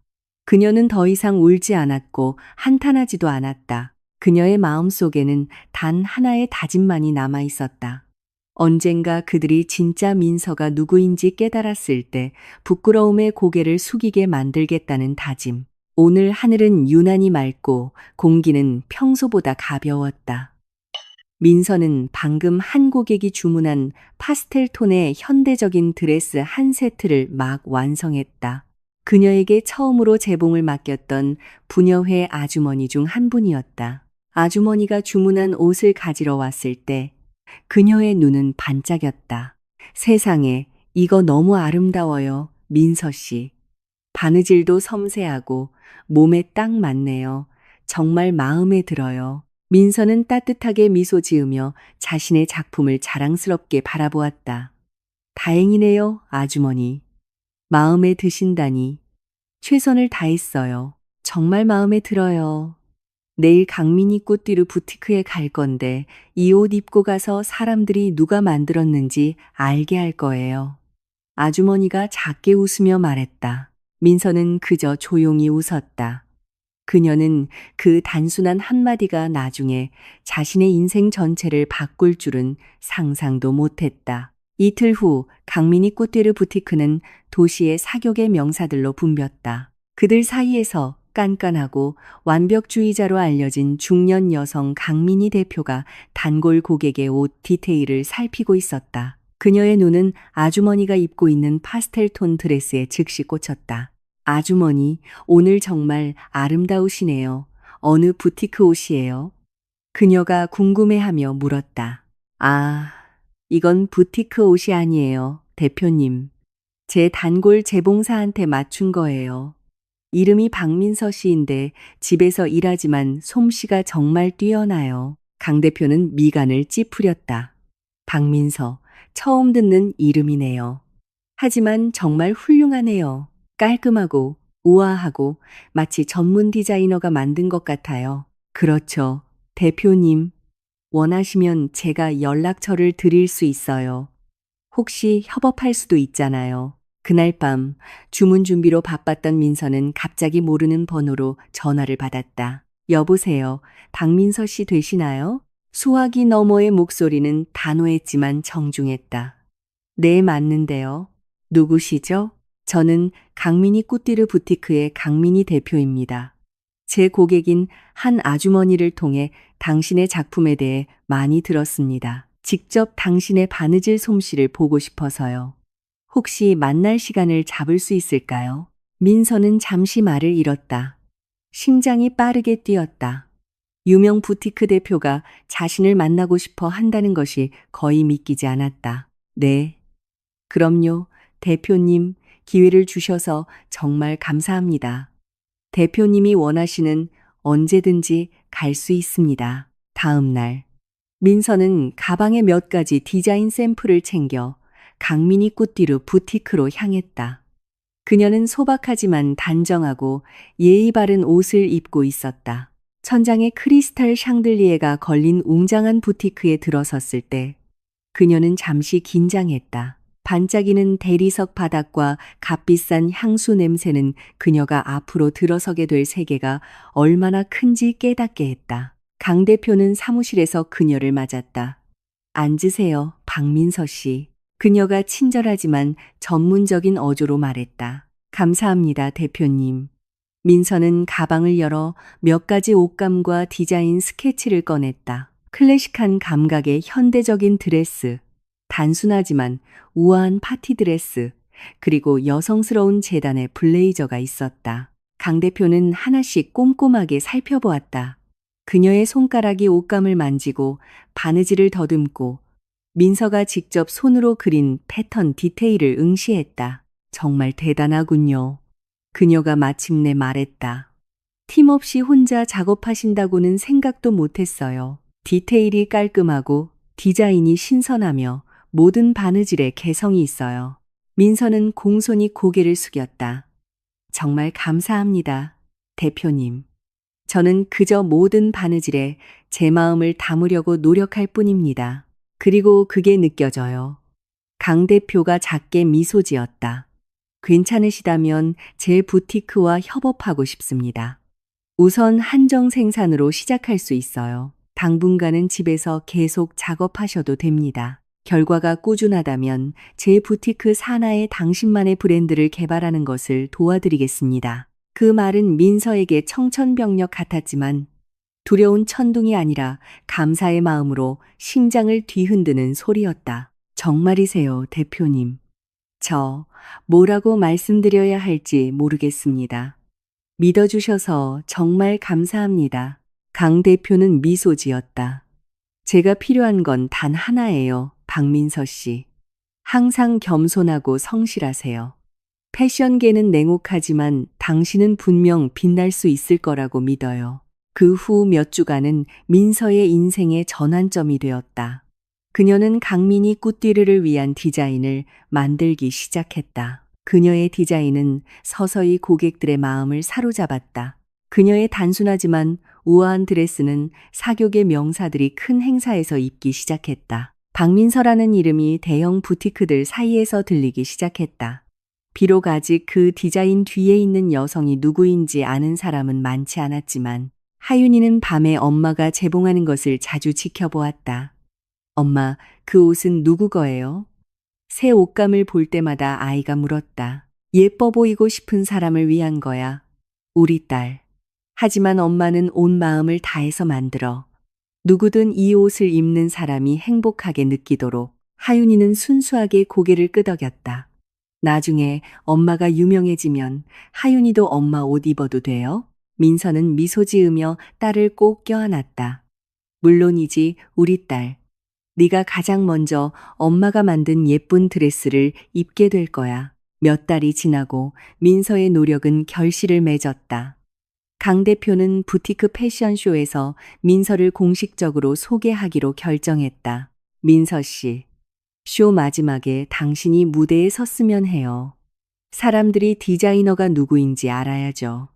그녀는 더 이상 울지 않았고 한탄하지도 않았다. 그녀의 마음속에는 단 하나의 다짐만이 남아 있었다. 언젠가 그들이 진짜 민서가 누구인지 깨달았을 때 부끄러움에 고개를 숙이게 만들겠다는 다짐. 오늘 하늘은 유난히 맑고 공기는 평소보다 가벼웠다. 민서는 방금 한 고객이 주문한 파스텔 톤의 현대적인 드레스 한 세트를 막 완성했다. 그녀에게 처음으로 재봉을 맡겼던 부녀회 아주머니 중 한 분이었다. 아주머니가 주문한 옷을 가지러 왔을 때 그녀의 눈은 반짝였다. 세상에, 이거 너무 아름다워요, 민서 씨. 바느질도 섬세하고 몸에 딱 맞네요. 정말 마음에 들어요. 민서는 따뜻하게 미소 지으며 자신의 작품을 자랑스럽게 바라보았다. 다행이네요, 아주머니. 마음에 드신다니. 최선을 다했어요. 정말 마음에 들어요. 내일 강민이 꽃띠르 부티크에 갈 건데 이 옷 입고 가서 사람들이 누가 만들었는지 알게 할 거예요. 아주머니가 작게 웃으며 말했다. 민서는 그저 조용히 웃었다. 그녀는 그 단순한 한마디가 나중에 자신의 인생 전체를 바꿀 줄은 상상도 못했다. 이틀 후 강민이 꽃띠르 부티크는 도시의 사격의 명사들로 붐볐다. 그들 사이에서 깐깐하고 완벽주의자로 알려진 중년 여성 강민희 대표가 단골 고객의 옷 디테일을 살피고 있었다. 그녀의 눈은 아주머니가 입고 있는 파스텔 톤 드레스에 즉시 꽂혔다. 아주머니, 오늘 정말 아름다우시네요. 어느 부티크 옷이에요? 그녀가 궁금해하며 물었다. 아, 이건 부티크 옷이 아니에요, 대표님. 제 단골 재봉사한테 맞춘 거예요. 이름이 박민서 씨인데 집에서 일하지만 솜씨가 정말 뛰어나요. 강 대표는 미간을 찌푸렸다. 박민서, 처음 듣는 이름이네요. 하지만 정말 훌륭하네요. 깔끔하고 우아하고 마치 전문 디자이너가 만든 것 같아요. 그렇죠. 대표님, 원하시면 제가 연락처를 드릴 수 있어요. 혹시 협업할 수도 있잖아요. 그날 밤 주문 준비로 바빴던 민서는 갑자기 모르는 번호로 전화를 받았다. 여보세요. 박민서 씨 되시나요? 수화기 너머의 목소리는 단호했지만 정중했다. 네, 맞는데요. 누구시죠? 저는 강민이 꽃띠르 부티크의 강민희 대표입니다. 제 고객인 한 아주머니를 통해 당신의 작품에 대해 많이 들었습니다. 직접 당신의 바느질 솜씨를 보고 싶어서요. 혹시 만날 시간을 잡을 수 있을까요? 민서는 잠시 말을 잃었다. 심장이 빠르게 뛰었다. 유명 부티크 대표가 자신을 만나고 싶어 한다는 것이 거의 믿기지 않았다. 네. 그럼요. 대표님, 기회를 주셔서 정말 감사합니다. 대표님이 원하시는 언제든지 갈 수 있습니다. 다음 날. 민서는 가방에 몇 가지 디자인 샘플을 챙겨 강민희 꽃띠루 부티크로 향했다. 그녀는 소박하지만 단정하고 예의 바른 옷을 입고 있었다. 천장에 크리스탈 샹들리에가 걸린 웅장한 부티크에 들어섰을 때 그녀는 잠시 긴장했다. 반짝이는 대리석 바닥과 값비싼 향수 냄새는 그녀가 앞으로 들어서게 될 세계가 얼마나 큰지 깨닫게 했다. 강 대표는 사무실에서 그녀를 맞았다. 앉으세요, 박민서 씨. 그녀가 친절하지만 전문적인 어조로 말했다. 감사합니다, 대표님. 민서는 가방을 열어 몇 가지 옷감과 디자인 스케치를 꺼냈다. 클래식한 감각의 현대적인 드레스, 단순하지만 우아한 파티 드레스, 그리고 여성스러운 재단의 블레이저가 있었다. 강 대표는 하나씩 꼼꼼하게 살펴보았다. 그녀의 손가락이 옷감을 만지고 바느질을 더듬고 민서가 직접 손으로 그린 패턴 디테일을 응시했다. 정말 대단하군요. 그녀가 마침내 말했다. 팀 없이 혼자 작업하신다고는 생각도 못했어요. 디테일이 깔끔하고 디자인이 신선하며 모든 바느질에 개성이 있어요. 민서는 공손히 고개를 숙였다. 정말 감사합니다, 대표님. 저는 그저 모든 바느질에 제 마음을 담으려고 노력할 뿐입니다. 그리고 그게 느껴져요. 강 대표가 작게 미소 지었다. 괜찮으시다면 제 부티크와 협업하고 싶습니다. 우선 한정 생산으로 시작할 수 있어요. 당분간은 집에서 계속 작업하셔도 됩니다. 결과가 꾸준하다면 제 부티크 산하에 당신만의 브랜드를 개발하는 것을 도와드리겠습니다. 그 말은 민서에게 청천벽력 같았지만 두려운 천둥이 아니라 감사의 마음으로 심장을 뒤흔드는 소리였다. 정말이세요, 대표님. 저 뭐라고 말씀드려야 할지 모르겠습니다. 믿어주셔서 정말 감사합니다. 강 대표는 미소 지었다. 제가 필요한 건 단 하나예요, 박민서 씨. 항상 겸손하고 성실하세요. 패션계는 냉혹하지만 당신은 분명 빛날 수 있을 거라고 믿어요. 그 후 몇 주간은 민서의 인생의 전환점이 되었다. 그녀는 강민희 꽃띠르를 위한 디자인을 만들기 시작했다. 그녀의 디자인은 서서히 고객들의 마음을 사로잡았다. 그녀의 단순하지만 우아한 드레스는 사교계 명사들이 큰 행사에서 입기 시작했다. 박민서라는 이름이 대형 부티크들 사이에서 들리기 시작했다. 비록 아직 그 디자인 뒤에 있는 여성이 누구인지 아는 사람은 많지 않았지만 하윤이는 밤에 엄마가 재봉하는 것을 자주 지켜보았다. 엄마, 그 옷은 누구 거예요? 새 옷감을 볼 때마다 아이가 물었다. 예뻐 보이고 싶은 사람을 위한 거야. 우리 딸. 하지만 엄마는 온 마음을 다해서 만들어 누구든 이 옷을 입는 사람이 행복하게 느끼도록. 하윤이는 순수하게 고개를 끄덕였다. 나중에 엄마가 유명해지면 하윤이도 엄마 옷 입어도 돼요? 민서는 미소 지으며 딸을 꼭 껴안았다. 물론이지, 우리 딸. 네가 가장 먼저 엄마가 만든 예쁜 드레스를 입게 될 거야. 몇 달이 지나고 민서의 노력은 결실을 맺었다. 강 대표는 부티크 패션쇼에서 민서를 공식적으로 소개하기로 결정했다. 민서 씨, 쇼 마지막에 당신이 무대에 섰으면 해요. 사람들이 디자이너가 누구인지 알아야죠.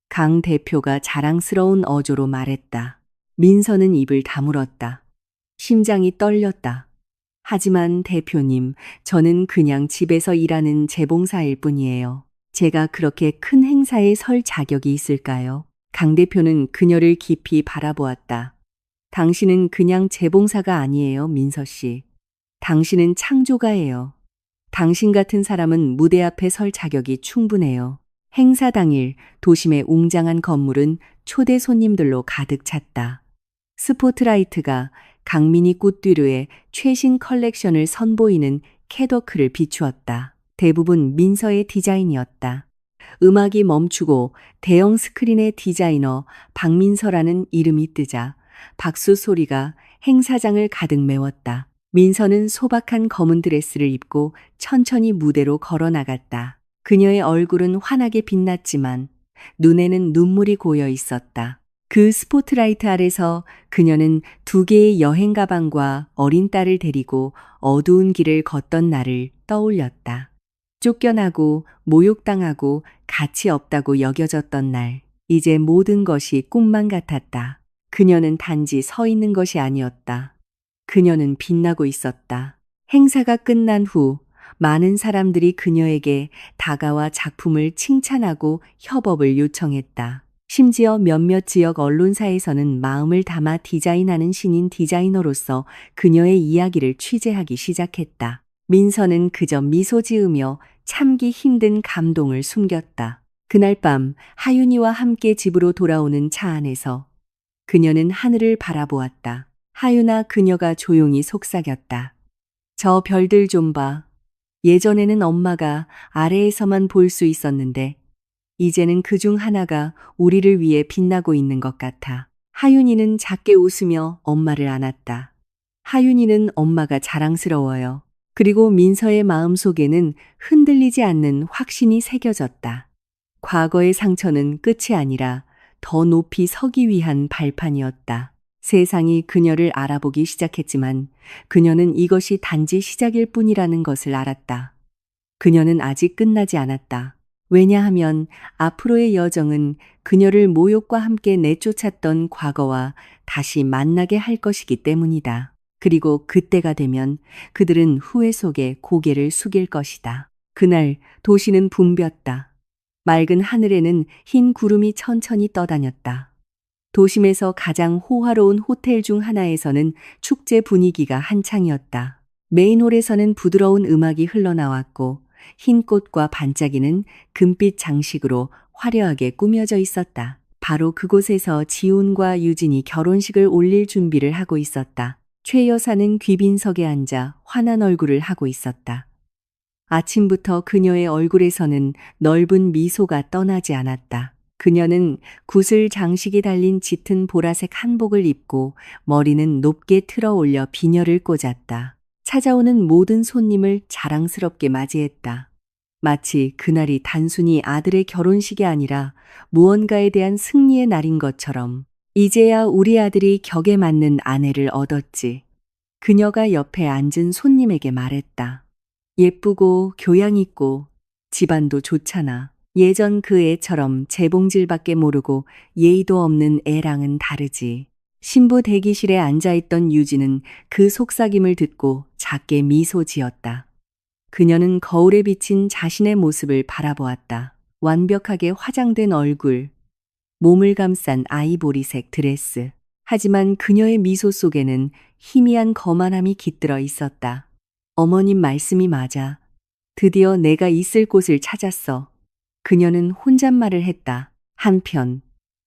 강 대표가 자랑스러운 어조로 말했다. 민서는 입을 다물었다. 심장이 떨렸다. 하지만 대표님, 저는 그냥 집에서 일하는 재봉사일 뿐이에요. 제가 그렇게 큰 행사에 설 자격이 있을까요? 강 대표는 그녀를 깊이 바라보았다. 당신은 그냥 재봉사가 아니에요, 민서 씨. 당신은 창조가예요. 당신 같은 사람은 무대 앞에 설 자격이 충분해요. 행사 당일 도심의 웅장한 건물은 초대 손님들로 가득 찼다. 스포트라이트가 강민이 꽃뒤로에 최신 컬렉션을 선보이는 캐더크를 비추었다. 대부분 민서의 디자인이었다. 음악이 멈추고 대형 스크린의 디자이너 박민서라는 이름이 뜨자 박수 소리가 행사장을 가득 메웠다. 민서는 소박한 검은 드레스를 입고 천천히 무대로 걸어 나갔다. 그녀의 얼굴은 환하게 빛났지만 눈에는 눈물이 고여 있었다. 그 스포트라이트 아래서 그녀는 2개의 여행 가방과 어린 딸을 데리고 어두운 길을 걷던 날을 떠올렸다. 쫓겨나고 모욕당하고 가치 없다고 여겨졌던 날, 이제 모든 것이 꿈만 같았다. 그녀는 단지 서 있는 것이 아니었다. 그녀는 빛나고 있었다. 행사가 끝난 후 많은 사람들이 그녀에게 다가와 작품을 칭찬하고 협업을 요청했다. 심지어 몇몇 지역 언론사에서는 마음을 담아 디자인하는 신인 디자이너로서 그녀의 이야기를 취재하기 시작했다. 민서는 그저 미소 지으며 참기 힘든 감동을 숨겼다. 그날 밤 하윤이와 함께 집으로 돌아오는 차 안에서 그녀는 하늘을 바라보았다. 하윤아, 그녀가 조용히 속삭였다. 저 별들 좀 봐. 예전에는 엄마가 아래에서만 볼 수 있었는데 이제는 그중 하나가 우리를 위해 빛나고 있는 것 같아. 하윤이는 작게 웃으며 엄마를 안았다. 하윤이는 엄마가 자랑스러워요. 그리고 민서의 마음속에는 흔들리지 않는 확신이 새겨졌다. 과거의 상처는 끝이 아니라 더 높이 서기 위한 발판이었다. 세상이 그녀를 알아보기 시작했지만 그녀는 이것이 단지 시작일 뿐이라는 것을 알았다. 그녀는 아직 끝나지 않았다. 왜냐하면 앞으로의 여정은 그녀를 모욕과 함께 내쫓았던 과거와 다시 만나게 할 것이기 때문이다. 그리고 그때가 되면 그들은 후회 속에 고개를 숙일 것이다. 그날 도시는 붐볐다. 맑은 하늘에는 흰 구름이 천천히 떠다녔다. 도심에서 가장 호화로운 호텔 중 하나에서는 축제 분위기가 한창이었다. 메인홀에서는 부드러운 음악이 흘러나왔고 흰 꽃과 반짝이는 금빛 장식으로 화려하게 꾸며져 있었다. 바로 그곳에서 지훈과 유진이 결혼식을 올릴 준비를 하고 있었다. 최 여사는 귀빈석에 앉아 환한 얼굴을 하고 있었다. 아침부터 그녀의 얼굴에서는 넓은 미소가 떠나지 않았다. 그녀는 구슬 장식이 달린 짙은 보라색 한복을 입고 머리는 높게 틀어 올려 비녀를 꽂았다. 찾아오는 모든 손님을 자랑스럽게 맞이했다. 마치 그날이 단순히 아들의 결혼식이 아니라 무언가에 대한 승리의 날인 것처럼. 이제야 우리 아들이 격에 맞는 아내를 얻었지. 그녀가 옆에 앉은 손님에게 말했다. 예쁘고 교양 있고 집안도 좋잖아. 예전 그 애처럼 재봉질밖에 모르고 예의도 없는 애랑은 다르지. 신부 대기실에 앉아있던 유진은 그 속삭임을 듣고 작게 미소 지었다. 그녀는 거울에 비친 자신의 모습을 바라보았다. 완벽하게 화장된 얼굴, 몸을 감싼 아이보리색 드레스. 하지만 그녀의 미소 속에는 희미한 거만함이 깃들어 있었다. 어머님 말씀이 맞아. 드디어 내가 있을 곳을 찾았어. 그녀는 혼잣말을 했다. 한편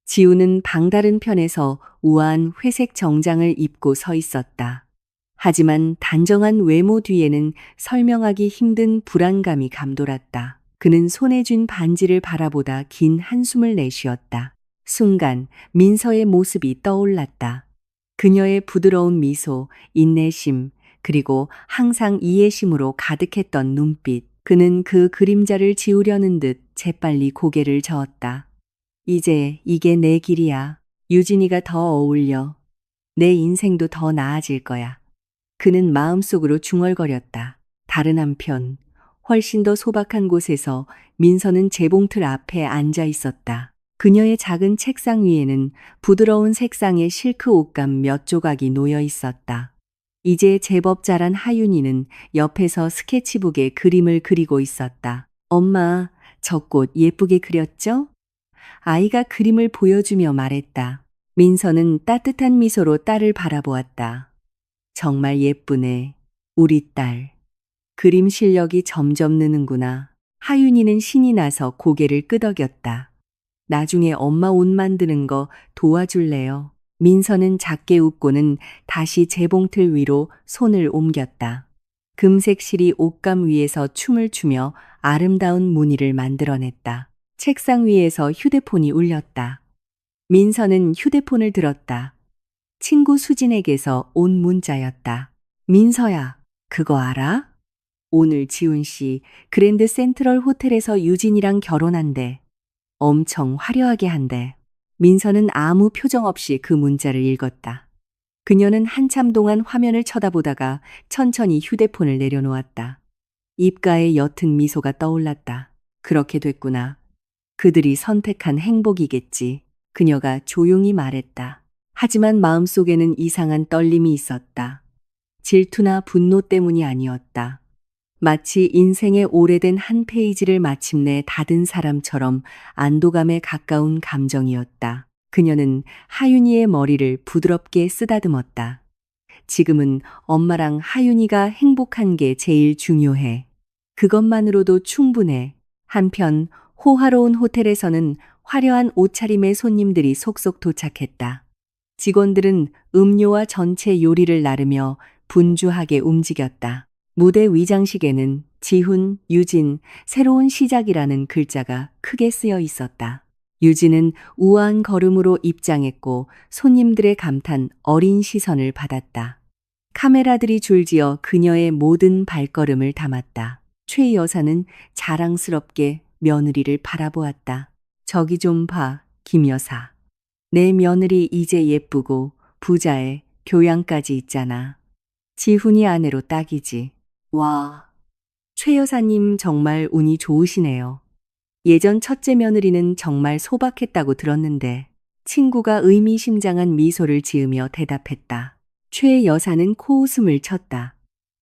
지우는 방다른 편에서 우아한 회색 정장을 입고 서 있었다. 하지만 단정한 외모 뒤에는 설명하기 힘든 불안감이 감돌았다. 그는 손에 쥔 반지를 바라보다 긴 한숨을 내쉬었다. 순간 민서의 모습이 떠올랐다. 그녀의 부드러운 미소, 인내심, 그리고 항상 이해심으로 가득했던 눈빛. 그는 그 그림자를 지우려는 듯 재빨리 고개를 저었다. 이제 이게 내 길이야. 유진이가 더 어울려. 내 인생도 더 나아질 거야. 그는 마음속으로 중얼거렸다. 다른 한편 훨씬 더 소박한 곳에서 민서는 재봉틀 앞에 앉아 있었다. 그녀의 작은 책상 위에는 부드러운 색상의 실크 옷감 몇 조각이 놓여 있었다. 이제 제법 자란 하윤이는 옆에서 스케치북에 그림을 그리고 있었다. 엄마, 저 꽃 예쁘게 그렸죠? 아이가 그림을 보여주며 말했다. 민서는 따뜻한 미소로 딸을 바라보았다. 정말 예쁘네. 우리 딸. 그림 실력이 점점 느는구나. 하윤이는 신이 나서 고개를 끄덕였다. 나중에 엄마 옷 만드는 거 도와줄래요? 민서는 작게 웃고는 다시 재봉틀 위로 손을 옮겼다. 금색 실이 옷감 위에서 춤을 추며 아름다운 무늬를 만들어냈다. 책상 위에서 휴대폰이 울렸다. 민서는 휴대폰을 들었다. 친구 수진에게서 온 문자였다. 민서야, 그거 알아? 오늘 지훈 씨 그랜드 센트럴 호텔에서 유진이랑 결혼한대. 엄청 화려하게 한대. 민서는 아무 표정 없이 그 문자를 읽었다. 그녀는 한참 동안 화면을 쳐다보다가 천천히 휴대폰을 내려놓았다. 입가에 옅은 미소가 떠올랐다. 그렇게 됐구나. 그들이 선택한 행복이겠지. 그녀가 조용히 말했다. 하지만 마음속에는 이상한 떨림이 있었다. 질투나 분노 때문이 아니었다. 마치 인생의 오래된 한 페이지를 마침내 닫은 사람처럼 안도감에 가까운 감정이었다. 그녀는 하윤이의 머리를 부드럽게 쓰다듬었다. 지금은 엄마랑 하윤이가 행복한 게 제일 중요해. 그것만으로도 충분해. 한편 호화로운 호텔에서는 화려한 옷차림의 손님들이 속속 도착했다. 직원들은 음료와 전체 요리를 나르며 분주하게 움직였다. 무대 위장식에는 지훈, 유진, 새로운 시작이라는 글자가 크게 쓰여 있었다. 유진은 우아한 걸음으로 입장했고 손님들의 감탄 어린 시선을 받았다. 카메라들이 줄지어 그녀의 모든 발걸음을 담았다. 최 여사는 자랑스럽게 며느리를 바라보았다. 저기 좀 봐, 김 여사. 내 며느리 이제 예쁘고 부자에 교양까지 있잖아. 지훈이 아내로 딱이지. 와, 최 여사님 정말 운이 좋으시네요. 예전 첫째 며느리는 정말 소박했다고 들었는데 친구가 의미심장한 미소를 지으며 대답했다. 최 여사는 코웃음을 쳤다.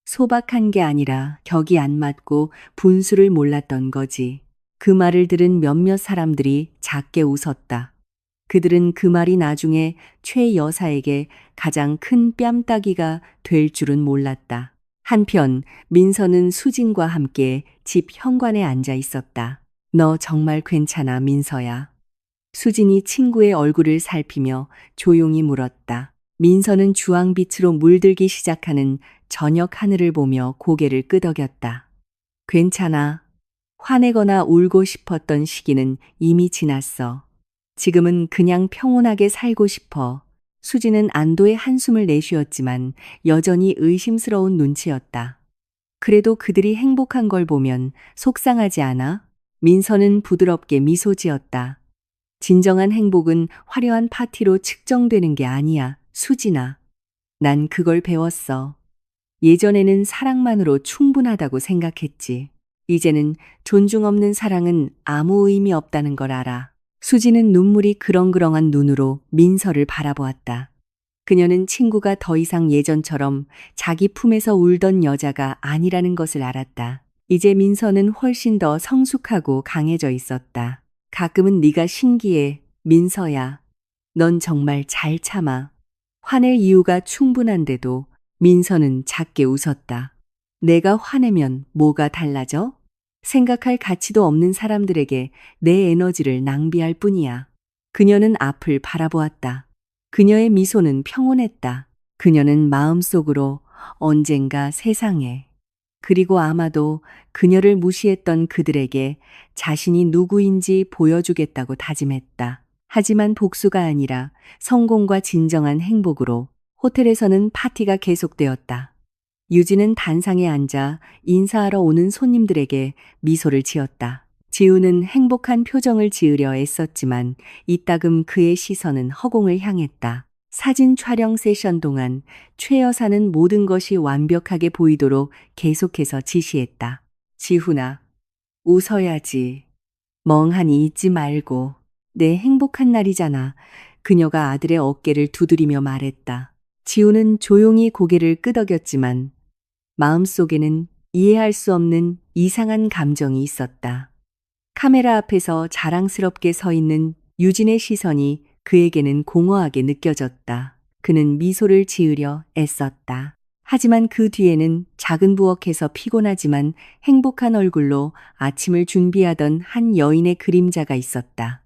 소박한 게 아니라 격이 안 맞고 분수를 몰랐던 거지. 그 말을 들은 몇몇 사람들이 작게 웃었다. 그들은 그 말이 나중에 최 여사에게 가장 큰 뺨따기가 될 줄은 몰랐다. 한편 민서는 수진과 함께 집 현관에 앉아 있었다. 너 정말 괜찮아, 민서야. 수진이 친구의 얼굴을 살피며 조용히 물었다. 민서는 주황빛으로 물들기 시작하는 저녁 하늘을 보며 고개를 끄덕였다. 괜찮아. 화내거나 울고 싶었던 시기는 이미 지났어. 지금은 그냥 평온하게 살고 싶어. 수지는 안도의 한숨을 내쉬었지만 여전히 의심스러운 눈치였다. 그래도 그들이 행복한 걸 보면 속상하지 않아? 민서는 부드럽게 미소 지었다. 진정한 행복은 화려한 파티로 측정되는 게 아니야, 수진아. 난 그걸 배웠어. 예전에는 사랑만으로 충분하다고 생각했지. 이제는 존중 없는 사랑은 아무 의미 없다는 걸 알아. 수지는 눈물이 그렁그렁한 눈으로 민서를 바라보았다. 그녀는 친구가 더 이상 예전처럼 자기 품에서 울던 여자가 아니라는 것을 알았다. 이제 민서는 훨씬 더 성숙하고 강해져 있었다. 가끔은 네가 신기해, 민서야. 넌 정말 잘 참아. 화낼 이유가 충분한데도 민서는 작게 웃었다. 내가 화내면 뭐가 달라져? 생각할 가치도 없는 사람들에게 내 에너지를 낭비할 뿐이야. 그녀는 앞을 바라보았다. 그녀의 미소는 평온했다. 그녀는 마음속으로 언젠가 세상에, 그리고 아마도 그녀를 무시했던 그들에게 자신이 누구인지 보여주겠다고 다짐했다. 하지만 복수가 아니라 성공과 진정한 행복으로 호텔에서는 파티가 계속되었다. 유진은 단상에 앉아 인사하러 오는 손님들에게 미소를 지었다. 지우는 행복한 표정을 지으려 애썼지만 이따금 그의 시선은 허공을 향했다. 사진 촬영 세션 동안 최 여사는 모든 것이 완벽하게 보이도록 계속해서 지시했다. 지훈아, 웃어야지. 멍하니 있지 말고. 내 행복한 날이잖아. 그녀가 아들의 어깨를 두드리며 말했다. 지훈은 조용히 고개를 끄덕였지만 마음속에는 이해할 수 없는 이상한 감정이 있었다. 카메라 앞에서 자랑스럽게 서 있는 유진의 시선이 그에게는 공허하게 느껴졌다. 그는 미소를 지으려 애썼다. 하지만 그 뒤에는 작은 부엌에서 피곤하지만 행복한 얼굴로 아침을 준비하던 한 여인의 그림자가 있었다.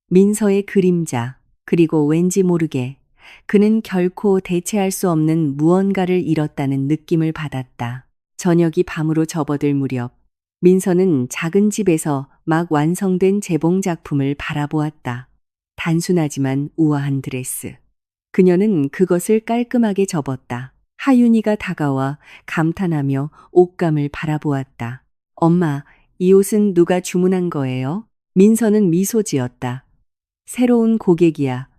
민서의 그림자, 그리고 왠지 모르게 그는 결코 대체할 수 없는 무언가를 잃었다는 느낌을 받았다. 저녁이 밤으로 접어들 무렵 민서는 작은 집에서 막 완성된 재봉 작품을 바라보았다. 단순하지만 우아한 드레스. 그녀는 그것을 깔끔하게 접었다. 하윤이가 다가와 감탄하며 옷감을 바라보았다. 엄마, 이 옷은 누가 주문한 거예요? 민서는 미소 지었다. 새로운 고객이야.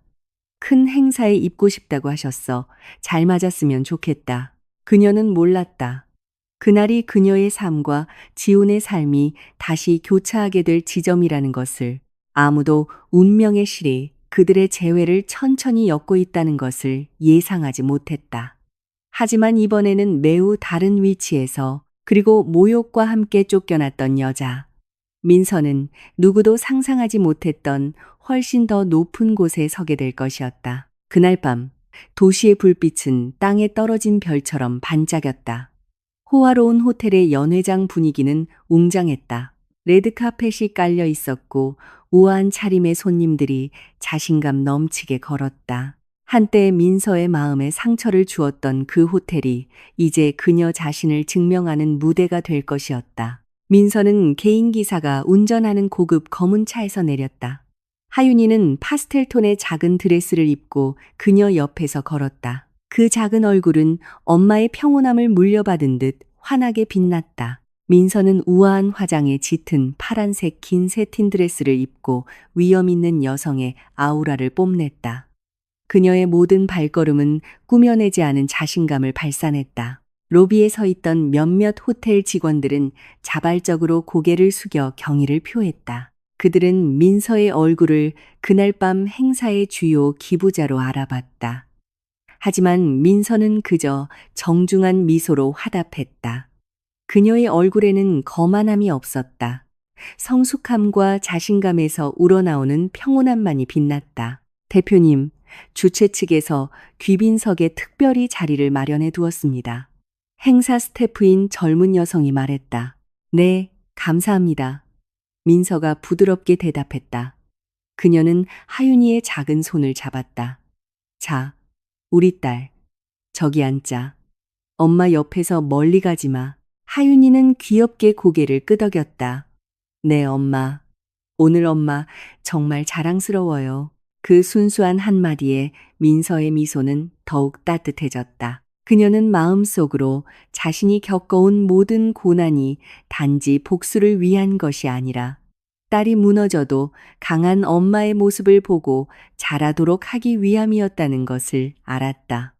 큰 행사에 입고 싶다고 하셨어. 잘 맞았으면 좋겠다. 그녀는 몰랐다. 그날이 그녀의 삶과 지훈의 삶이 다시 교차하게 될 지점이라는 것을, 아무도 운명의 실이 그들의 재회를 천천히 엮고 있다는 것을 예상하지 못했다. 하지만 이번에는 매우 다른 위치에서, 그리고 모욕과 함께 쫓겨났던 여자. 민서는 누구도 상상하지 못했던 훨씬 더 높은 곳에 서게 될 것이었다. 그날 밤 도시의 불빛은 땅에 떨어진 별처럼 반짝였다. 호화로운 호텔의 연회장 분위기는 웅장했다. 레드카펫이 깔려 있었고 우아한 차림의 손님들이 자신감 넘치게 걸었다. 한때 민서의 마음에 상처를 주었던 그 호텔이 이제 그녀 자신을 증명하는 무대가 될 것이었다. 민서는 개인 기사가 운전하는 고급 검은 차에서 내렸다. 하윤이는 파스텔 톤의 작은 드레스를 입고 그녀 옆에서 걸었다. 그 작은 얼굴은 엄마의 평온함을 물려받은 듯 환하게 빛났다. 민서는 우아한 화장에 짙은 파란색 긴 세틴 드레스를 입고 위험 있는 여성의 아우라를 뽐냈다. 그녀의 모든 발걸음은 꾸며내지 않은 자신감을 발산했다. 로비에 서 있던 몇몇 호텔 직원들은 자발적으로 고개를 숙여 경의를 표했다. 그들은 민서의 얼굴을 그날 밤 행사의 주요 기부자로 알아봤다. 하지만 민서는 그저 정중한 미소로 화답했다. 그녀의 얼굴에는 거만함이 없었다. 성숙함과 자신감에서 우러나오는 평온함만이 빛났다. 대표님, 주최 측에서 귀빈석에 특별히 자리를 마련해 두었습니다. 행사 스태프인 젊은 여성이 말했다. 네, 감사합니다. 민서가 부드럽게 대답했다. 그녀는 하윤이의 작은 손을 잡았다. 자, 우리 딸, 저기 앉자. 엄마 옆에서 멀리 가지 마. 하윤이는 귀엽게 고개를 끄덕였다. 네, 엄마. 오늘 엄마 정말 자랑스러워요. 그 순수한 한마디에 민서의 미소는 더욱 따뜻해졌다. 그녀는 마음속으로 자신이 겪어온 모든 고난이 단지 복수를 위한 것이 아니라 딸이 무너져도 강한 엄마의 모습을 보고 자라도록 하기 위함이었다는 것을 알았다.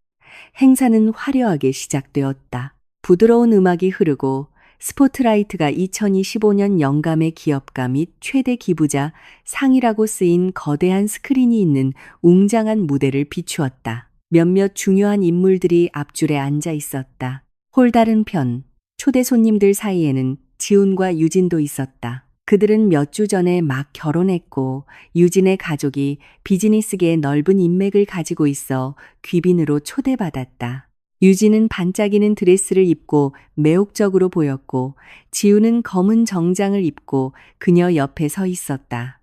행사는 화려하게 시작되었다. 부드러운 음악이 흐르고 스포트라이트가 2025년 영감의 기업가 및 최대 기부자 상이라고 쓰인 거대한 스크린이 있는 웅장한 무대를 비추었다. 몇몇 중요한 인물들이 앞줄에 앉아 있었다. 홀 다른 편, 초대 손님들 사이에는 지훈과 유진도 있었다. 그들은 몇 주 전에 막 결혼했고 유진의 가족이 비즈니스계의 넓은 인맥을 가지고 있어 귀빈으로 초대받았다. 유진은 반짝이는 드레스를 입고 매혹적으로 보였고 지훈은 검은 정장을 입고 그녀 옆에 서 있었다.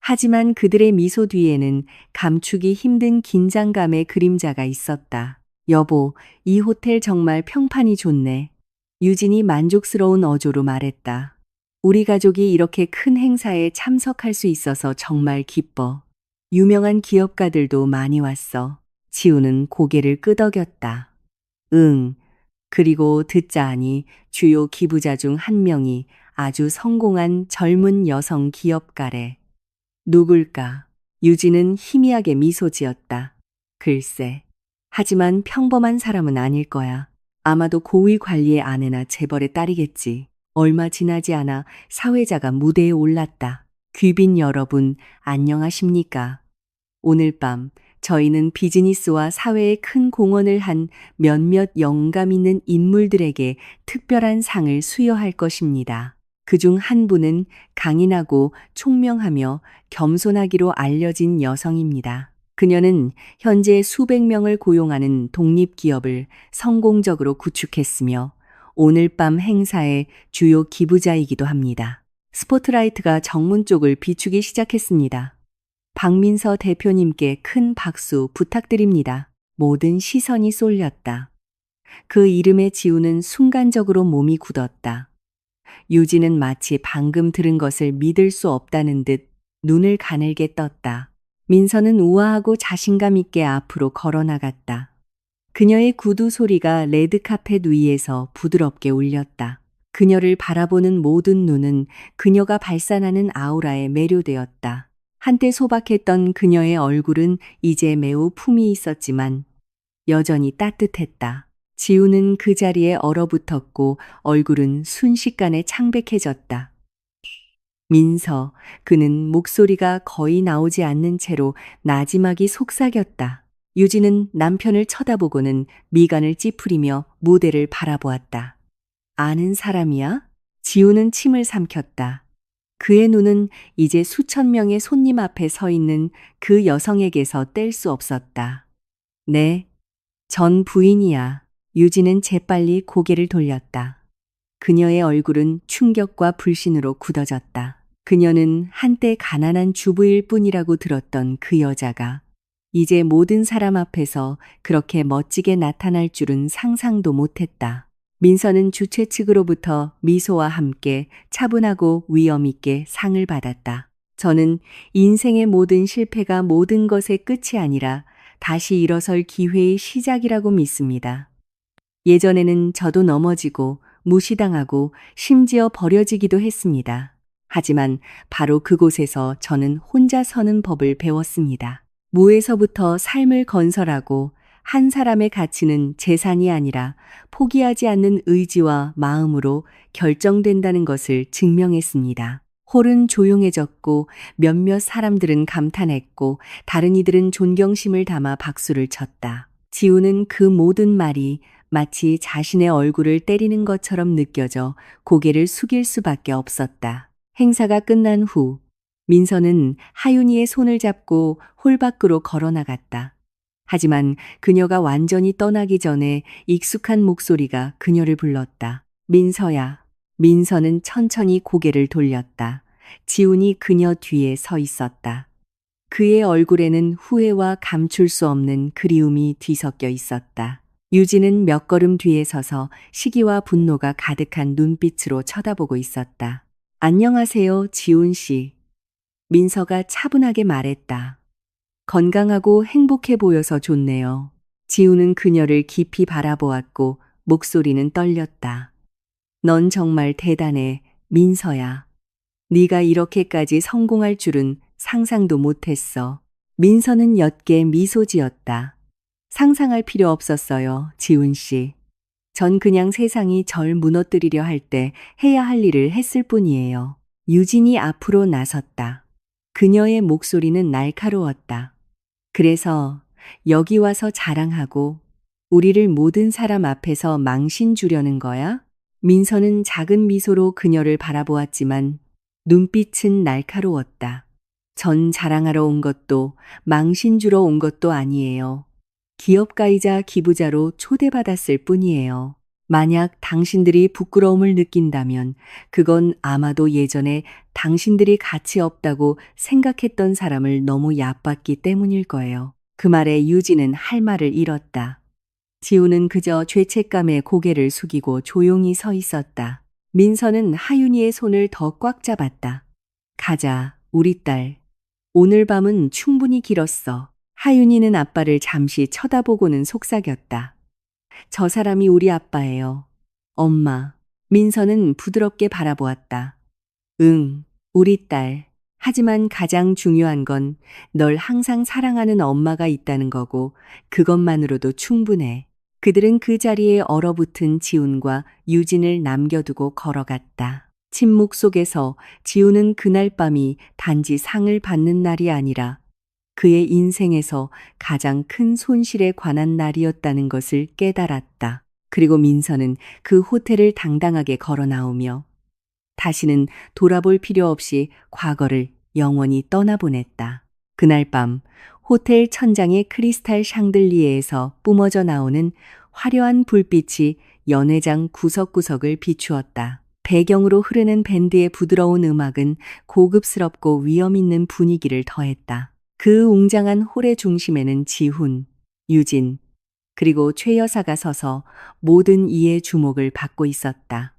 하지만 그들의 미소 뒤에는 감추기 힘든 긴장감의 그림자가 있었다. 여보, 이 호텔 정말 평판이 좋네. 유진이 만족스러운 어조로 말했다. 우리 가족이 이렇게 큰 행사에 참석할 수 있어서 정말 기뻐. 유명한 기업가들도 많이 왔어. 지우는 고개를 끄덕였다. 응. 그리고 듣자 하니 주요 기부자 중 한 명이 아주 성공한 젊은 여성 기업가래. 누굴까? 유진은 희미하게 미소 지었다. 글쎄. 하지만 평범한 사람은 아닐 거야. 아마도 고위 관리의 아내나 재벌의 딸이겠지. 얼마 지나지 않아 사회자가 무대에 올랐다. 귀빈 여러분, 안녕하십니까? 오늘 밤 저희는 비즈니스와 사회에 큰 공헌을 한 몇몇 영감 있는 인물들에게 특별한 상을 수여할 것입니다. 그중 한 분은 강인하고 총명하며 겸손하기로 알려진 여성입니다. 그녀는 현재 수백 명을 고용하는 독립기업을 성공적으로 구축했으며 오늘 밤 행사의 주요 기부자이기도 합니다. 스포트라이트가 정문 쪽을 비추기 시작했습니다. 박민서 대표님께 큰 박수 부탁드립니다. 모든 시선이 쏠렸다. 그 이름에 지우는 순간적으로 몸이 굳었다. 유진은 마치 방금 들은 것을 믿을 수 없다는 듯 눈을 가늘게 떴다. 민서는 우아하고 자신감 있게 앞으로 걸어 나갔다. 그녀의 구두 소리가 레드카펫 위에서 부드럽게 울렸다. 그녀를 바라보는 모든 눈은 그녀가 발산하는 아우라에 매료되었다. 한때 소박했던 그녀의 얼굴은 이제 매우 품이 있었지만 여전히 따뜻했다. 지우는 그 자리에 얼어붙었고 얼굴은 순식간에 창백해졌다. 민서, 그는 목소리가 거의 나오지 않는 채로 나지막이 속삭였다. 유진은 남편을 쳐다보고는 미간을 찌푸리며 무대를 바라보았다. 아는 사람이야? 지우는 침을 삼켰다. 그의 눈은 이제 수천 명의 손님 앞에 서 있는 그 여성에게서 뗄 수 없었다. 네, 전 부인이야. 유진은 재빨리 고개를 돌렸다. 그녀의 얼굴은 충격과 불신으로 굳어졌다. 그녀는 한때 가난한 주부일 뿐이라고 들었던 그 여자가 이제 모든 사람 앞에서 그렇게 멋지게 나타날 줄은 상상도 못했다. 민서는 주최 측으로부터 미소와 함께 차분하고 위엄 있게 상을 받았다. 저는 인생의 모든 실패가 모든 것의 끝이 아니라 다시 일어설 기회의 시작이라고 믿습니다. 예전에는 저도 넘어지고 무시당하고 심지어 버려지기도 했습니다. 하지만 바로 그곳에서 저는 혼자 서는 법을 배웠습니다. 무에서부터 삶을 건설하고 한 사람의 가치는 재산이 아니라 포기하지 않는 의지와 마음으로 결정된다는 것을 증명했습니다. 홀은 조용해졌고 몇몇 사람들은 감탄했고 다른 이들은 존경심을 담아 박수를 쳤다. 지우는 그 모든 말이 마치 자신의 얼굴을 때리는 것처럼 느껴져 고개를 숙일 수밖에 없었다. 행사가 끝난 후 민서는 하윤이의 손을 잡고 홀 밖으로 걸어 나갔다. 하지만 그녀가 완전히 떠나기 전에 익숙한 목소리가 그녀를 불렀다. 민서야. 민서는 천천히 고개를 돌렸다. 지훈이 그녀 뒤에 서 있었다. 그의 얼굴에는 후회와 감출 수 없는 그리움이 뒤섞여 있었다. 유진은 몇 걸음 뒤에 서서 시기와 분노가 가득한 눈빛으로 쳐다보고 있었다. 안녕하세요, 지훈 씨. 민서가 차분하게 말했다. 건강하고 행복해 보여서 좋네요. 지훈은 그녀를 깊이 바라보았고 목소리는 떨렸다. 넌 정말 대단해, 민서야. 네가 이렇게까지 성공할 줄은 상상도 못했어. 민서는 옅게 미소 지었다. 상상할 필요 없었어요, 지훈 씨. 전 그냥 세상이 절 무너뜨리려 할 때 해야 할 일을 했을 뿐이에요. 유진이 앞으로 나섰다. 그녀의 목소리는 날카로웠다. 그래서 여기 와서 자랑하고 우리를 모든 사람 앞에서 망신 주려는 거야? 민서는 작은 미소로 그녀를 바라보았지만 눈빛은 날카로웠다. 전 자랑하러 온 것도 망신 주러 온 것도 아니에요. 기업가이자 기부자로 초대받았을 뿐이에요. 만약 당신들이 부끄러움을 느낀다면 그건 아마도 예전에 당신들이 가치 없다고 생각했던 사람을 너무 얕봤기 때문일 거예요. 그 말에 유진은 할 말을 잃었다. 지우는 그저 죄책감에 고개를 숙이고 조용히 서 있었다. 민서는 하윤이의 손을 더 꽉 잡았다. 가자, 우리 딸. 오늘 밤은 충분히 길었어. 하윤이는 아빠를 잠시 쳐다보고는 속삭였다. 저 사람이 우리 아빠예요. 엄마. 민서는 부드럽게 바라보았다. 응, 우리 딸. 하지만 가장 중요한 건 널 항상 사랑하는 엄마가 있다는 거고 그것만으로도 충분해. 그들은 그 자리에 얼어붙은 지훈과 유진을 남겨두고 걸어갔다. 침묵 속에서 지훈은 그날 밤이 단지 상을 받는 날이 아니라 그의 인생에서 가장 큰 손실에 관한 날이었다는 것을 깨달았다. 그리고 민서는 그 호텔을 당당하게 걸어 나오며 다시는 돌아볼 필요 없이 과거를 영원히 떠나보냈다. 그날 밤 호텔 천장의 크리스탈 샹들리에에서 뿜어져 나오는 화려한 불빛이 연회장 구석구석을 비추었다. 배경으로 흐르는 밴드의 부드러운 음악은 고급스럽고 위험 있는 분위기를 더했다. 그 웅장한 홀의 중심에는 지훈, 유진, 그리고 최 여사가 서서 모든 이의 주목을 받고 있었다.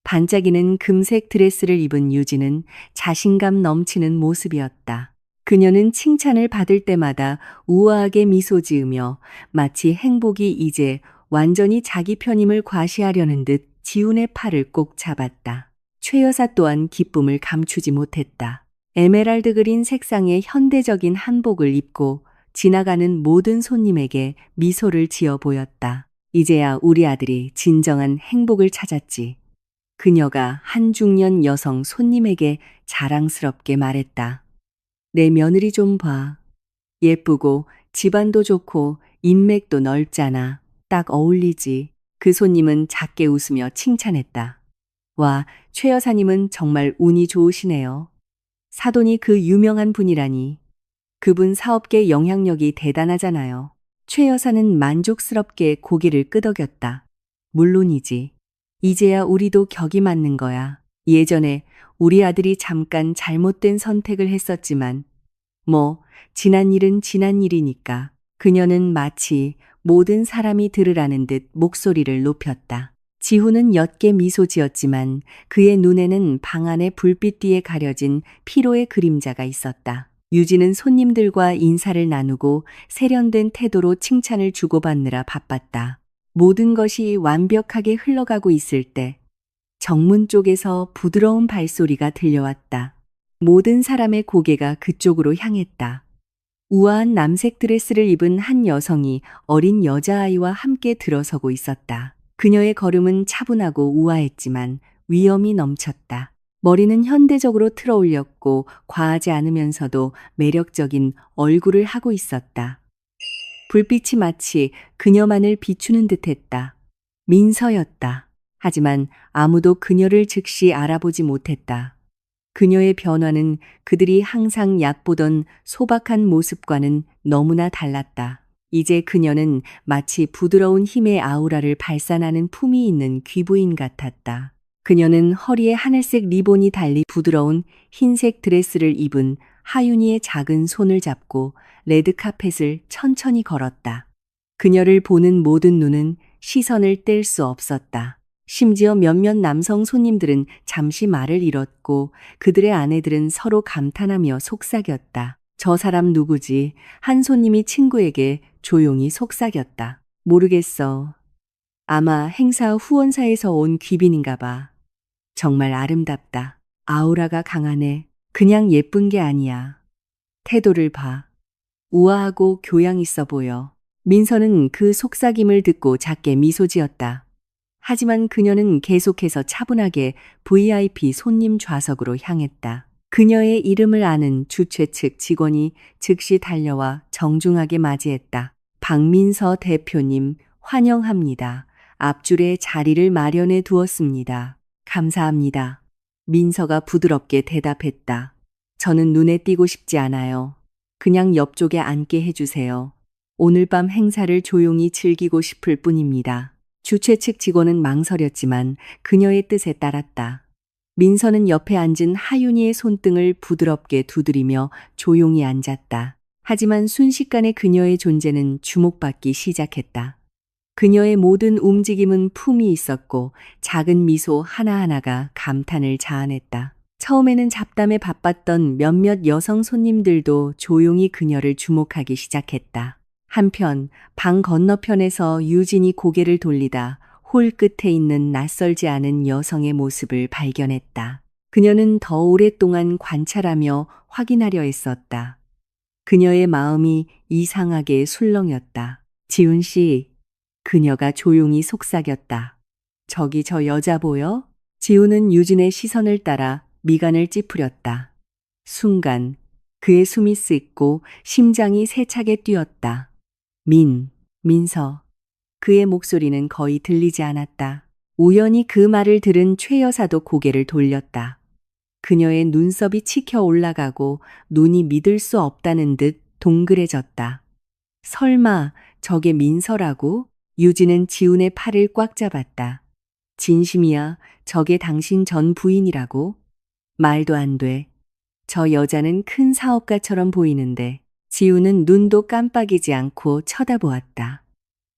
반짝이는 금색 드레스를 입은 유진은 자신감 넘치는 모습이었다. 그녀는 칭찬을 받을 때마다 우아하게 미소 지으며 마치 행복이 이제 완전히 자기 편임을 과시하려는 듯 지훈의 팔을 꼭 잡았다. 최 여사 또한 기쁨을 감추지 못했다. 에메랄드 그린 색상의 현대적인 한복을 입고 지나가는 모든 손님에게 미소를 지어 보였다. 이제야 우리 아들이 진정한 행복을 찾았지. 그녀가 한 중년 여성 손님에게 자랑스럽게 말했다. 내 며느리 좀 봐. 예쁘고 집안도 좋고 인맥도 넓잖아. 딱 어울리지. 그 손님은 작게 웃으며 칭찬했다. 와, 최 여사님은 정말 운이 좋으시네요. 사돈이 그 유명한 분이라니. 그분 사업계 영향력이 대단하잖아요. 최 여사는 만족스럽게 고개를 끄덕였다. 물론이지. 이제야 우리도 격이 맞는 거야. 예전에 우리 아들이 잠깐 잘못된 선택을 했었지만, 지난 일은 지난 일이니까. 그녀는 마치 모든 사람이 들으라는 듯 목소리를 높였다. 지훈은 옅게 미소 지었지만 그의 눈에는 방 안의 불빛 뒤에 가려진 피로의 그림자가 있었다. 유진은 손님들과 인사를 나누고 세련된 태도로 칭찬을 주고받느라 바빴다. 모든 것이 완벽하게 흘러가고 있을 때 정문 쪽에서 부드러운 발소리가 들려왔다. 모든 사람의 고개가 그쪽으로 향했다. 우아한 남색 드레스를 입은 한 여성이 어린 여자아이와 함께 들어서고 있었다. 그녀의 걸음은 차분하고 우아했지만 위엄이 넘쳤다. 머리는 현대적으로 틀어올렸고 과하지 않으면서도 매력적인 얼굴을 하고 있었다. 불빛이 마치 그녀만을 비추는 듯했다. 민서였다. 하지만 아무도 그녀를 즉시 알아보지 못했다. 그녀의 변화는 그들이 항상 얕보던 소박한 모습과는 너무나 달랐다. 이제 그녀는 마치 부드러운 힘의 아우라를 발산하는 품이 있는 귀부인 같았다. 그녀는 허리에 하늘색 리본이 달린 부드러운 흰색 드레스를 입은 하윤이의 작은 손을 잡고 레드카펫을 천천히 걸었다. 그녀를 보는 모든 눈은 시선을 뗄 수 없었다. 심지어 몇몇 남성 손님들은 잠시 말을 잃었고 그들의 아내들은 서로 감탄하며 속삭였다. 저 사람 누구지? 한 손님이 친구에게 조용히 속삭였다. 모르겠어. 아마 행사 후원사에서 온 귀빈인가 봐. 정말 아름답다. 아우라가 강하네. 그냥 예쁜 게 아니야. 태도를 봐. 우아하고 교양 있어 보여. 민서는 그 속삭임을 듣고 작게 미소 지었다. 하지만 그녀는 계속해서 차분하게 VIP 손님 좌석으로 향했다. 그녀의 이름을 아는 주최 측 직원이 즉시 달려와 정중하게 맞이했다. 박민서 대표님 환영합니다. 앞줄에 자리를 마련해 두었습니다. 감사합니다. 민서가 부드럽게 대답했다. 저는 눈에 띄고 싶지 않아요. 그냥 옆쪽에 앉게 해주세요. 오늘 밤 행사를 조용히 즐기고 싶을 뿐입니다. 주최 측 직원은 망설였지만 그녀의 뜻에 따랐다. 민서는 옆에 앉은 하윤이의 손등을 부드럽게 두드리며 조용히 앉았다. 하지만 순식간에 그녀의 존재는 주목받기 시작했다. 그녀의 모든 움직임은 품이 있었고 작은 미소 하나하나가 감탄을 자아냈다. 처음에는 잡담에 바빴던 몇몇 여성 손님들도 조용히 그녀를 주목하기 시작했다. 한편 방 건너편에서 유진이 고개를 돌리다 홀 끝에 있는 낯설지 않은 여성의 모습을 발견했다. 그녀는 더 오랫동안 관찰하며 확인하려 했었다. 그녀의 마음이 이상하게 술렁였다. 지훈 씨, 그녀가 조용히 속삭였다. 저기 저 여자 보여? 지훈은 유진의 시선을 따라 미간을 찌푸렸다. 순간 그의 숨이 쓰고 심장이 세차게 뛰었다. 민서. 그의 목소리는 거의 들리지 않았다. 우연히 그 말을 들은 최 여사도 고개를 돌렸다. 그녀의 눈썹이 치켜 올라가고 눈이 믿을 수 없다는 듯 동그래졌다. 설마 저게 민서라고? 유진은 지훈의 팔을 꽉 잡았다. 진심이야? 저게 당신 전 부인이라고? 말도 안 돼. 저 여자는 큰 사업가처럼 보이는데. 지우는 눈도 깜빡이지 않고 쳐다보았다.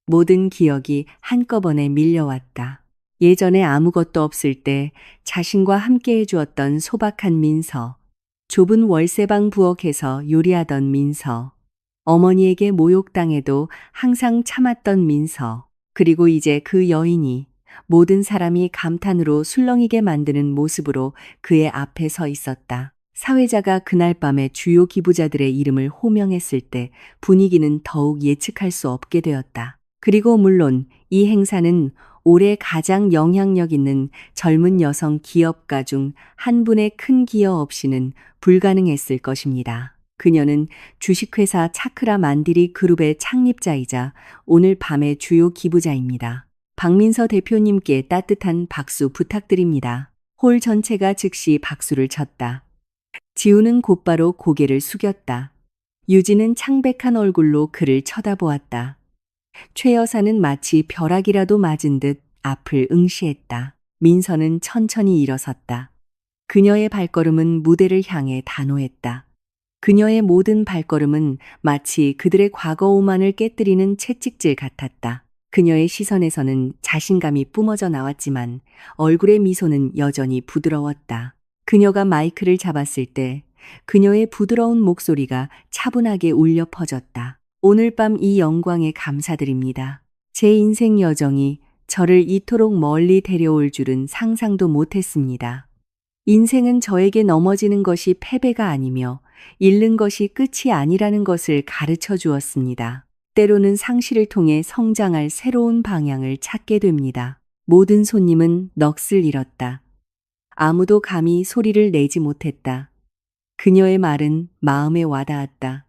모든 기억이 한꺼번에 밀려왔다. 예전에 아무것도 없을 때 자신과 함께 해주었던 소박한 민서, 좁은 월세방 부엌에서 요리하던 민서, 어머니에게 모욕당해도 항상 참았던 민서, 그리고 이제 그 여인이 모든 사람이 감탄으로 술렁이게 만드는 모습으로 그의 앞에 서 있었다. 사회자가 그날 밤에 주요 기부자들의 이름을 호명했을 때 분위기는 더욱 예측할 수 없게 되었다. 그리고 물론 이 행사는 올해 가장 영향력 있는 젊은 여성 기업가 중 한 분의 큰 기여 없이는 불가능했을 것입니다. 그녀는 주식회사 차크라 만디리 그룹의 창립자이자 오늘 밤의 주요 기부자입니다. 박민서 대표님께 따뜻한 박수 부탁드립니다. 홀 전체가 즉시 박수를 쳤다. 지우는 곧바로 고개를 숙였다. 유진은 창백한 얼굴로 그를 쳐다보았다. 최 여사는 마치 벼락이라도 맞은 듯 앞을 응시했다. 민서는 천천히 일어섰다. 그녀의 발걸음은 무대를 향해 단호했다. 그녀의 모든 발걸음은 마치 그들의 과거 오만을 깨뜨리는 채찍질 같았다. 그녀의 시선에서는 자신감이 뿜어져 나왔지만 얼굴의 미소는 여전히 부드러웠다. 그녀가 마이크를 잡았을 때 그녀의 부드러운 목소리가 차분하게 울려 퍼졌다. 오늘 밤 이 영광에 감사드립니다. 제 인생 여정이 저를 이토록 멀리 데려올 줄은 상상도 못했습니다. 인생은 저에게 넘어지는 것이 패배가 아니며 잃는 것이 끝이 아니라는 것을 가르쳐 주었습니다. 때로는 상실을 통해 성장할 새로운 방향을 찾게 됩니다. 모든 손님은 넋을 잃었다. 아무도 감히 소리를 내지 못했다. 그녀의 말은 마음에 와닿았다.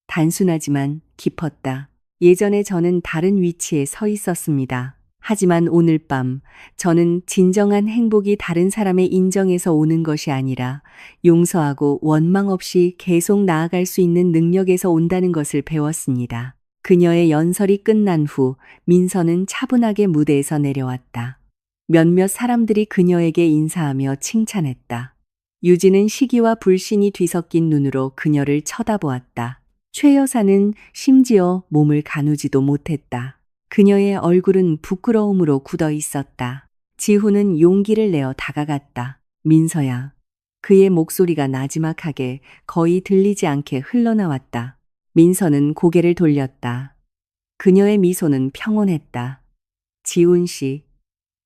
단순하지만 깊었다. 예전에 저는 다른 위치에 서 있었습니다. 하지만 오늘 밤 저는 진정한 행복이 다른 사람의 인정에서 오는 것이 아니라 용서하고 원망 없이 계속 나아갈 수 있는 능력에서 온다는 것을 배웠습니다. 그녀의 연설이 끝난 후 민서는 차분하게 무대에서 내려왔다. 몇몇 사람들이 그녀에게 인사하며 칭찬했다. 유진은 시기와 불신이 뒤섞인 눈으로 그녀를 쳐다보았다. 최 여사는 심지어 몸을 가누지도 못했다. 그녀의 얼굴은 부끄러움으로 굳어 있었다. 지후는 용기를 내어 다가갔다. 민서야. 그의 목소리가 나지막하게 거의 들리지 않게 흘러나왔다. 민서는 고개를 돌렸다. 그녀의 미소는 평온했다. 지훈 씨,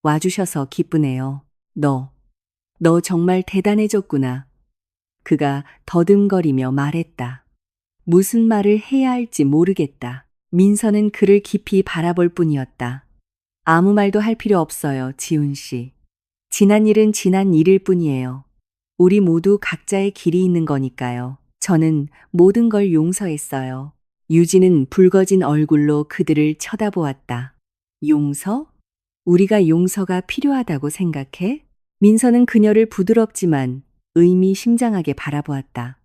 와주셔서 기쁘네요. 너 정말 대단해졌구나. 그가 더듬거리며 말했다. 무슨 말을 해야 할지 모르겠다. 민서는 그를 깊이 바라볼 뿐이었다. 아무 말도 할 필요 없어요, 지훈 씨. 지난 일은 지난 일일 뿐이에요. 우리 모두 각자의 길이 있는 거니까요. 저는 모든 걸 용서했어요. 유진은 붉어진 얼굴로 그들을 쳐다보았다. 용서? 우리가 용서가 필요하다고 생각해? 민서는 그녀를 부드럽지만 의미심장하게 바라보았다.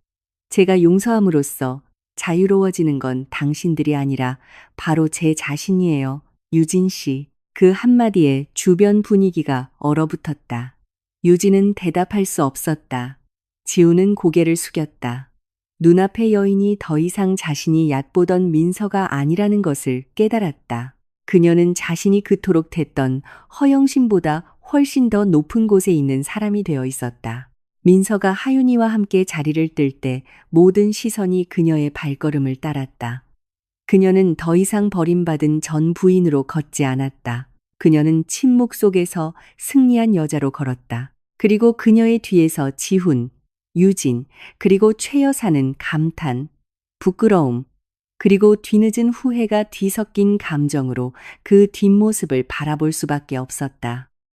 제가 용서함으로써 자유로워지는 건 당신들이 아니라 바로 제 자신이에요. 유진 씨. 그 한마디에 주변 분위기가 얼어붙었다. 유진은 대답할 수 없었다. 지우는 고개를 숙였다. 눈앞의 여인이 더 이상 자신이 얕보던 민서가 아니라는 것을 깨달았다. 그녀는 자신이 그토록 됐던 허영심보다 훨씬 더 높은 곳에 있는 사람이 되어 있었다. 민서가 하윤이와 함께 자리를 뜰 때 모든 시선이 그녀의 발걸음을 따랐다. 그녀는 더 이상 버림받은 전 부인으로 걷지 않았다. 그녀는 침묵 속에서 승리한 여자로 걸었다. 그리고 그녀의 뒤에서 지훈, 유진, 그리고 최 여사는 감탄, 부끄러움, 그리고 뒤늦은 후회가 뒤섞인 감정으로 그 뒷모습을 바라볼 수밖에 없었다.